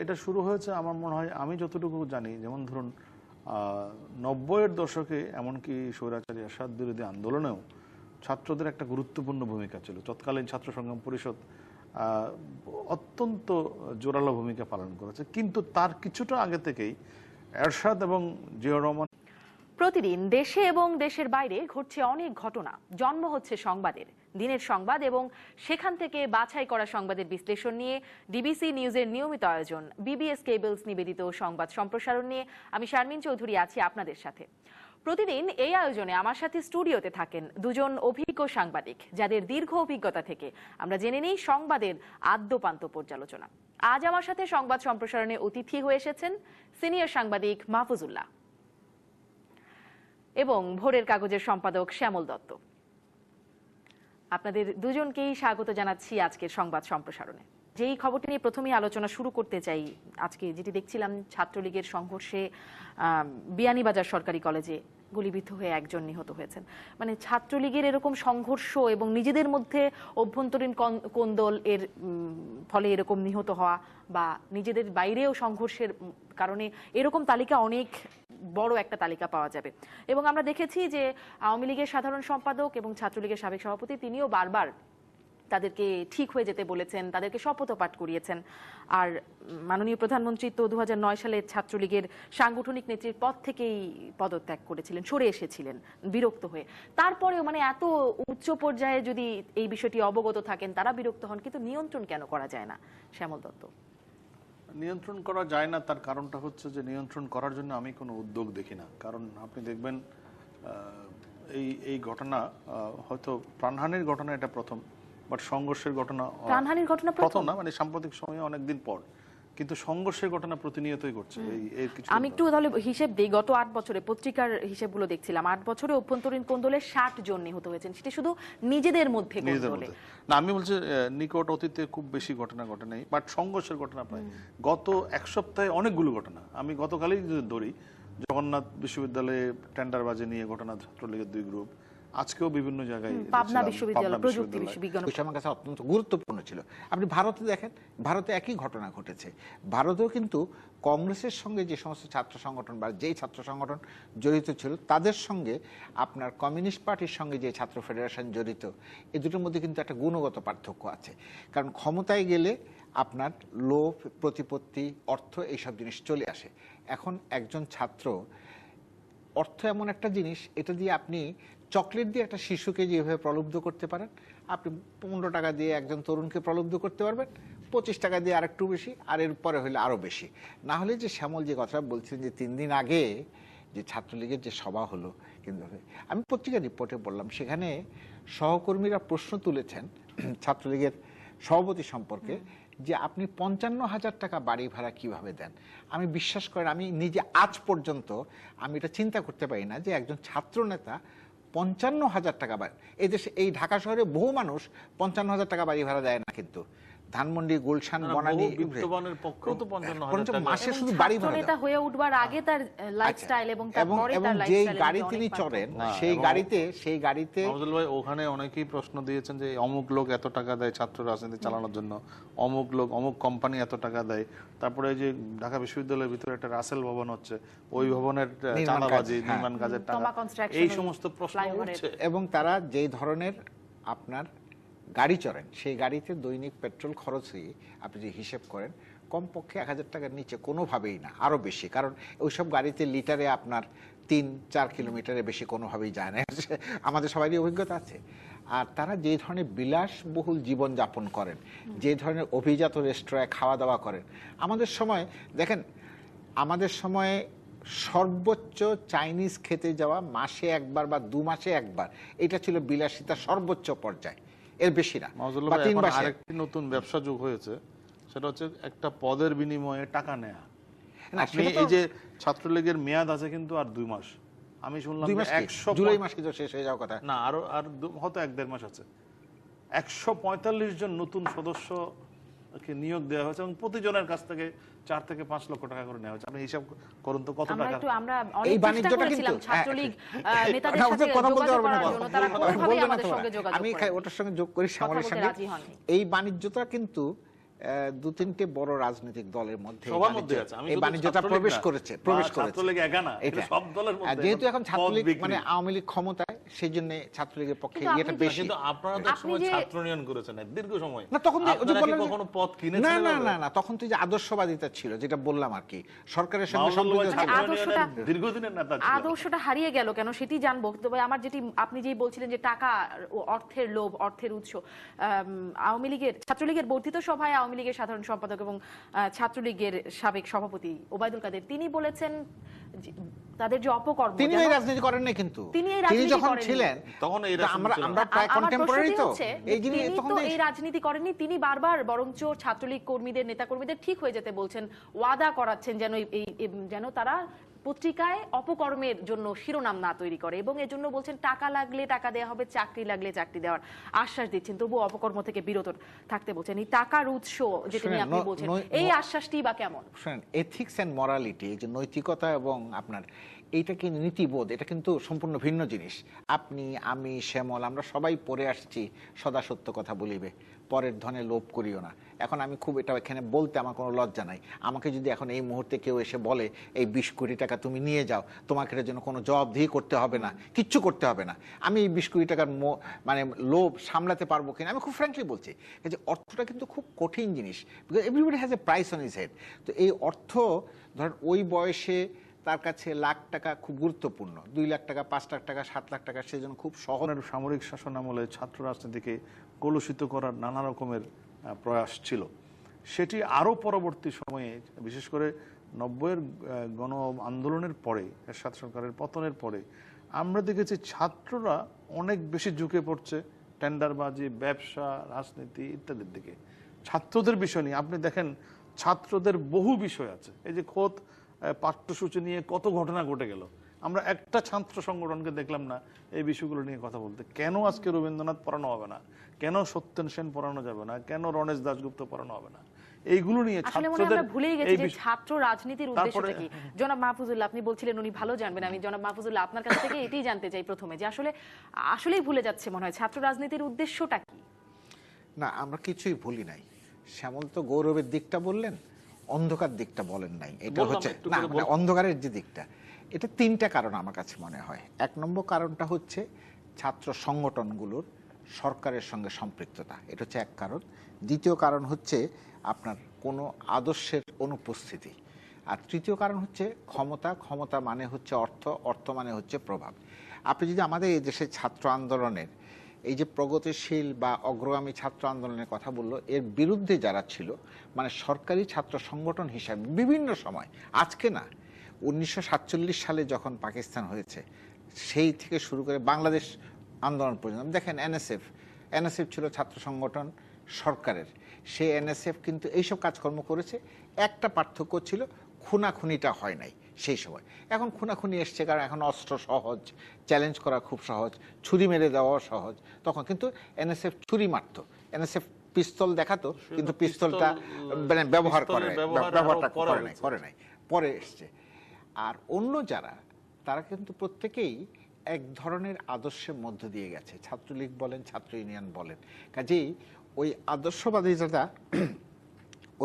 এটা শুরু হয়েছে আমার মনে হয়, আমি যতটুকু জানি, যেমন ধরুন 90-এর দশকে এমনকি স্বৈরাচারী এরশাদ বিরোধী আন্দোলনেও ছাত্রদের একটা গুরুত্বপূর্ণ ভূমিকা ছিল। তৎকালীন ছাত্র সংগ্রাম পরিষদ অত্যন্ত জোরালো ভূমিকা পালন করেছে। কিন্তু তার কিছুটা আগে থেকেই এরশাদ এবং জিয়াউর রহমান। প্রতিদিন দেশে এবং দেশের বাইরে ঘটছে অনেক ঘটনা। জন্ম হচ্ছে সংবাদের, দিনের সংবাদ এবং সেখান থেকে বাছাই করা সংবাদের বিশ্লেষণ নিয়ে ডিবিসি নিউজের নিয়মিত আয়োজন বিবিএস কেবলস নিবেদিত সংবাদ সম্প্রসারণ নিয়ে আমি শারমিন চৌধুরী আছি আপনাদের সাথে। প্রতিদিন এই আয়োজনে আমার সাথে স্টুডিওতে থাকেন দুজন অভিজ্ঞ সাংবাদিক, যাদের দীর্ঘ অভিজ্ঞতা থেকে আমরা জেনে নিই সংবাদের আদ্যপান্ত পর্যালোচনা। আজ আমার সাথে সংবাদ সম্প্রসারণে অতিথি হয়ে এসেছেন সিনিয়র সাংবাদিক মাহফুজুল্লাহ এবং ভোরের কাগজের সম্পাদক শ্যামল দত্ত। আপনাদের দুজনকেই স্বাগত জানাচ্ছি আজকের সংবাদ সম্প্রসারণে। যেই খবরটি নিয়ে প্রথমেই আলোচনা শুরু করতে চাই, আজকে যেটি দেখছিলাম ছাত্রলীগের সংঘর্ষে বিয়ানীবাজার সরকারি কলেজে গুলিবিদ্ধ হয়ে একজন নিহত হয়েছেন। মানে ছাত্রলীগের এরকম সংঘর্ষ এবং নিজেদের মধ্যে অভ্যন্তরীণ কোন্দল এর ফলে এরকম নিহত হওয়া বা নিজেদের বাইরেও সংঘর্ষের কারণে এরকম তালিকা অনেক বড় একটা তালিকা পাওয়া যাবে। এবং আমরা দেখেছি যে আওয়ামী লীগের সাধারণ সম্পাদক এবং ছাত্রলীগের সাবেক সভাপতি তিনিও বারবার তাদেরকে ঠিক হয়ে যেতে বলেছেন, তাদেরকে শপথ পাঠ করিয়েছেন। আর মাননীয় প্রধানমন্ত্রী তো 2009 সালে ছাত্রলীগের সাংগঠনিক নেত্রীর পদ থেকেই পদত্যাগ করেছিলেন, সরে এসেছিলেন বিরক্ত হয়ে। তারপরেও মানে এত উচ্চ পর্যায়ে যদি এই বিষয়টি অবগত থাকেন, তারা বিরক্ত হন, কিন্তু নিয়ন্ত্রণ কেন করা যায় না? শ্যামল দত্ত। নিয়ন্ত্রণ করা যায় না, তার কারণটা হচ্ছে যে নিয়ন্ত্রণ করার জন্য আমি কোনো উদ্যোগ দেখি না। কারণ আপনি দেখবেন এই ঘটনা হয়তো প্রাণহানির ঘটনা এটা প্রথম, বাট সংঘর্ষের ঘটনা প্রাণহানির ঘটনা প্রথম না, মানে সাম্প্রতিক সময়ে অনেকদিন পর, কিন্তু সংঘর্ষের ঘটনা প্রতিনিয়তই ঘটছে। এই কিছু আমি একটু তাহলে হিসেব দিই, গত 8 বছরে পত্রিকার হিসেবগুলো দেখছিলাম, 8 বছরে অভ্যন্তরীণ কোন্দলে 60 জন নিহত হয়েছেন, সেটা শুধু নিজেদের মধ্যে কোন্দলে। না, আমি বলছি নিকট অতীতে খুব বেশি ঘটনা ঘটে নাই, বাট সংঘর্ষের ঘটনা প্রায় গত এক সপ্তাহে অনেকগুলো ঘটনা। আমি গতকালই যদি ধরি, জগন্নাথ বিশ্ববিদ্যালয়ে টেন্ডারবাজি নিয়ে ঘটনা, ছাত্রলীগের 2 গ্রুপ, আজকেও বিভিন্ন জায়গায় পাবনা বিশ্ববিদ্যালয় প্রযুক্তি বিজ্ঞান, আমার কাছে অত্যন্ত গুরুত্বপূর্ণ ছিল। আপনি ভারতে দেখেন, ভারতে একই ঘটনা ঘটেছে। ভারতেও কিন্তু কংগ্রেসের সঙ্গে যে সমস্ত ছাত্র সংগঠন বা যেই ছাত্র সংগঠন জড়িত ছিল, তাদের সঙ্গে আপনার কমিউনিস্ট পার্টির সঙ্গে যে ছাত্র ফেডারেশন জড়িত, এই দুটোর মধ্যে কিন্তু একটা গুণগত পার্থক্য আছে। কারণ ক্ষমতায় গেলে আপনার লোভ, প্রতিপত্তি, অর্থ, এইসব জিনিস চলে আসে। এখন একজন ছাত্র, অর্থ এমন একটা জিনিস, এটা দিয়ে আপনি চকলেট দিয়ে একটা শিশুকে যেভাবে প্রলুব্ধ করতে পারেন, আপনি 15 টাকা দিয়ে একজন তরুণকে প্রলুব্ধ করতে পারবেন, 25 টাকা দিয়ে আরেকটু বেশি, আর এর পরে হলে আরো বেশি। না হলে যে শ্যামল যে কথা বলছিলেন যে 3 দিন আগে যে ছাত্রলীগের যে সভা হলো, কিন্তু আমি পত্রিকা রিপোর্টে বললাম, সেখানে সহকর্মীরা প্রশ্ন তুলেছেন ছাত্রলীগের সভাপতি সম্পর্কে, যে আপনি 55,000 টাকা বাড়ি ভাড়া কিভাবে দেন। আমি বিশ্বাস করেন, আমি নিজে আজ পর্যন্ত আমি এটা চিন্তা করতে পারি না যে একজন ছাত্র নেতা 55,000 টাকা বাড়ি, এই দেশে, এই ঢাকা শহরে বহু মানুষ 55,000 টাকা বাড়ি ভাড়া দেয় না। কিন্তু ধানমন্ডি, গুলশান, বনানী, মাসে শুধু বাড়ি ভাড়া নেতা হয়ে উঠবার আগে তার লাইফস্টাইল এবং তারপরে তার যে গাড়ি তিনি চড়েন, সেই গাড়িতে ভাই, ওখানে অনেকেই প্রশ্ন দিয়েছেন যে অমুক লোক এত টাকা দেয় ছাত্র রাজনীতি চালানোর জন্য, অমুক লোক, অমুক কোম্পানি এত টাকা দেয়। তারপরে যে ঢাকা বিশ্ববিদ্যালয়ের ভিতরে একটা রাসেল ভবন হচ্ছে, ওই ভবনের চাঁদাবাজি, নির্মাণ কাজের টাকা, এই সমস্ত প্রশ্ন উঠছে। এবং তারা যেই ধরনের আপনার গাড়ি চড়েন, সেই গাড়িতে দৈনিক পেট্রোল খরচই আপনি যে হিসেব করেন, কমপক্ষে 1000 টাকার নিচে কোনোভাবেই না, আরো বেশি। কারণ ওইসব গাড়িতে লিটারে আপনার 3-4 কিলোমিটারের বেশি কোনোভাবেই যায় না, আমাদের সবারই অভিজ্ঞতা আছে। আর তারা যে ধরনের বিলাসবহুল জীবন যাপন করেন, যে ধরনের অভিজাত রেস্টুরেন্টে খাওয়া দাওয়া করেন, আমাদের সময় দেখেন, আমাদের সময়ে সর্বোচ্চ চাইনিজ খেতে যাওয়া মাসে একবার বা 2 মাসে একবার, এটা ছিল বিলাসিতার সর্বোচ্চ পর্যায়ে, এর বেশি না। আরেকটি নতুন ব্যবসা যোগ হয়েছে, সেটা হচ্ছে একটা পদের বিনিময়ে টাকা নেয়া। আপনি এই যে ছাত্রলীগের মেয়াদ আছে কিন্তু আর 2 মাস, আমি শুনলাম জুলাই মাসে তো শেষ হয়ে যাওয়ার কথা। না, আরো হয়তো 1-1.5 মাস আছে। 145 জন নতুন সদস্যকে নিয়োগ দেওয়া হয়েছে এবং প্রতিজনের কাছ থেকে 4 থেকে 5 লক্ষ টাকা করে নেওয়া হয়েছে। আপনি হিসাব করুন তো কত টাকা। আমরা অনেক চেষ্টা করেছিলাম ছাত্রলীগ নেতাদের সাথে যোগাযোগ করার জন্য, তারা কোনোভাবেই আমাদের সঙ্গে যোগাযোগ আমি ওটার সঙ্গে যোগ করি, শ্যামলের সঙ্গে। এই বাণিজ্যটা কিন্তু 2-3টে বড় রাজনৈতিক দলের মধ্যে এই বাণিজ্যটা প্রবেশ করেছে। যেহেতু এখন ছাত্রলীগ মানে আওয়ামী লীগ ক্ষমতায়, সেই জন্য ছাত্রলীগের পক্ষে এটা বেশি। কিন্তু আপনারা তো সময় ছাত্র ইউনিয়ন করেছেন দীর্ঘ সময়। না, তখন কখনো পদ কিনেছেন? না, তখন তো যে আদর্শবাদিতা ছিল, যেটা বললাম আর কি, সরকারের সঙ্গে আদর্শটা হারিয়ে গেল কেন সেটি জানবো। তবে আমার যেটি আপনি যেই বলছিলেন যে টাকা, অর্থের লোভ, অর্থের উৎস, আওয়ামী লীগের, ছাত্রলীগের বর্ধিত সভায় আওয়ামী লীগের সাধারণ সম্পাদক এবং ছাত্রলীগের সাবেক সভাপতি ওবায়দুল কাদের, তিনি বলেছেন তাদের যে অপকর্ম, তিনি এই রাজনীতি করেন না, কিন্তু তিনি যখন ছিলেন তখন আমরা প্রায় কন্টেম্পোরারি, তো এই জিনিস তখন এই রাজনীতি করেননি তিনি। বারবার বরঞ্চ ছাত্রলীগ কর্মীদের, নেতা কর্মীদের ঠিক হয়ে যেতে বলছেন, ওয়াদা করাচ্ছেন যেন তারা পত্রিকায় অপকর্মের জন্য শিরোনাম না তৈরি করে, এবং এজন্য বলছেন টাকা লাগলে টাকা দেওয়া হবে, চাকরি লাগলে চাকরি দেওয়ার আশ্বাস দিচ্ছেন, তবু অপকর্ম থেকে বিরত থাকতে বলছেন। এই টাকার উৎস যেটা নিয়ে আপনি বলছেন, এই আশ্বাসটি বা কেমন? শুনেন, এথিক্স এন্ড মরালিটি, এই যে নৈতিকতা এবং আপনার এইটা কি নীতিবোধ, এটা কিন্তু সম্পূর্ণ ভিন্ন জিনিস। আপনি, আমি, শ্যামল, আমরা সবাই পড়ে আসছি সদা সত্য কথা বলিবে, পরের ধনে লোভ করিও না। এখন আমি খুব এটা এখানে বলতে আমার কোনো লজ্জা নাই। আমাকে যদি এখন এই মুহূর্তে কেউ এসে বলে এই 20 কোটি টাকা তুমি নিয়ে যাও, তোমাকে এটার জন্য কোনো জবাবদিহি করতে হবে না, কিচ্ছু করতে হবে না, আমি এই 20 কোটি টাকার মানে লোভ সামলাতে পারবো কিনা, আমি খুব ফ্র্যাঙ্কলি বলছি যে অর্থটা কিন্তু খুব কঠিন জিনিস, because everybody has a price on his head. তো এই অর্থ ধরেন ওই বয়সে তার কাছে লাখ টাকা খুব গুরুত্বপূর্ণ, 2 লাখ টাকা, 5 লাখ টাকা, 7 লাখ টাকা সেজন্য খুব সহজ। সামরিক শাসন আমলে ছাত্র রাজনীতিকে কলুষিত করার নানা রকমের প্রয়াস ছিল। সেটি আরও পরবর্তী সময়ে, বিশেষ করে 90-এর গণ আন্দোলনের পরে, এরশাদ সরকারের পতনের পরে আমরা দেখেছি ছাত্ররা অনেক বেশি ঝুঁকে পড়ছে টেন্ডারবাজি, ব্যবসা, রাজনীতি ইত্যাদির দিকে। ছাত্রদের বিষয় নিয়ে আপনি দেখেন, ছাত্রদের বহু বিষয় আছে। এই যে খোদ পাঠ্যসূচি নিয়ে কত ঘটনা ঘটে গেল, আমরা একটা ছাত্র সংগঠনকে দেখলাম না এই বিষয়গুলো নিয়ে কথা বলতে। কেন আজকে রবীন্দ্রনাথ পড়ানো হবে না, কেন সত্যেন সেন পড়ানো যাবে না, কেন রণেশ দাশগুপ্ত পড়ানো হবে না, এইগুলো নিয়ে ছাত্রদের ভুলেই গেছি যে ছাত্র রাজনীতির উদ্দেশ্যটা কি। জনাব মাহফুজুল্লাহ, আপনি বলছিলেন উনি ভালো জানবেন, আমি জনাব মাহফুজুল্লাহ আপনার কাছ থেকে এটাই জানতে চাই প্রথমে, যে আসলেই ভুলে যাচ্ছে মনে হয় ছাত্র রাজনীতির উদ্দেশ্যটা কি। না, আমরা কিছুই ভুলি নাই। শ্যামল তো গৌরবের দিকটা বললেন, অন্ধকার দিকটা বলেন নাই। এটা হচ্ছে না, মানে অন্ধকারের যে দিকটা, এটা 3টা কারণ আমার কাছে মনে হয়। 1 নম্বর কারণটা হচ্ছে ছাত্র সংগঠনগুলোর সরকারের সঙ্গে সম্পৃক্ততা, এটা হচ্ছে এক কারণ। দ্বিতীয় কারণ হচ্ছে আপনার কোনো আদর্শের অনুপস্থিতি। আর তৃতীয় কারণ হচ্ছে ক্ষমতা। ক্ষমতা মানে হচ্ছে অর্থ, অর্থ মানে হচ্ছে প্রভাব। আপনি যদি আমাদের এই দেশের ছাত্র আন্দোলনের এই যে প্রগতিশীল বা অগ্রগামী ছাত্র আন্দোলনের কথা বললো, এর বিরুদ্ধে যারা ছিল, মানে সরকারি ছাত্র সংগঠন হিসাবে বিভিন্ন সময়, আজকে না, 1947 সালে যখন পাকিস্তান হয়েছে সেই থেকে শুরু করে বাংলাদেশ আন্দোলন পর্যন্ত দেখেন, এনএসএফ ছিল ছাত্র সংগঠন সরকারের। সেই এনএসএফ কিন্তু এইসব কাজকর্ম করেছে। একটা পার্থক্য ছিল, খুনাখুনিটা হয় নাই সেই সময়। এখন খুনাখুনি এসছে, কারণ এখন অস্ত্র সহজ, চ্যালেঞ্জ করা খুব সহজ, ছুরি মেরে দেওয়া সহজ। তখন কিন্তু এনএসএফ ছুরি মারতো, এনএসএফ পিস্তল দেখাতো, কিন্তু পিস্তলটা মানে ব্যবহার করে নাই, পরে এসছে। আর অন্য যারা, তারা কিন্তু প্রত্যেকেই এক ধরনের আদর্শের মধ্য দিয়ে গেছে, ছাত্রলীগ বলেন, ছাত্র ইউনিয়ন বলেন। কাজেই ওই আদর্শবাদী যারা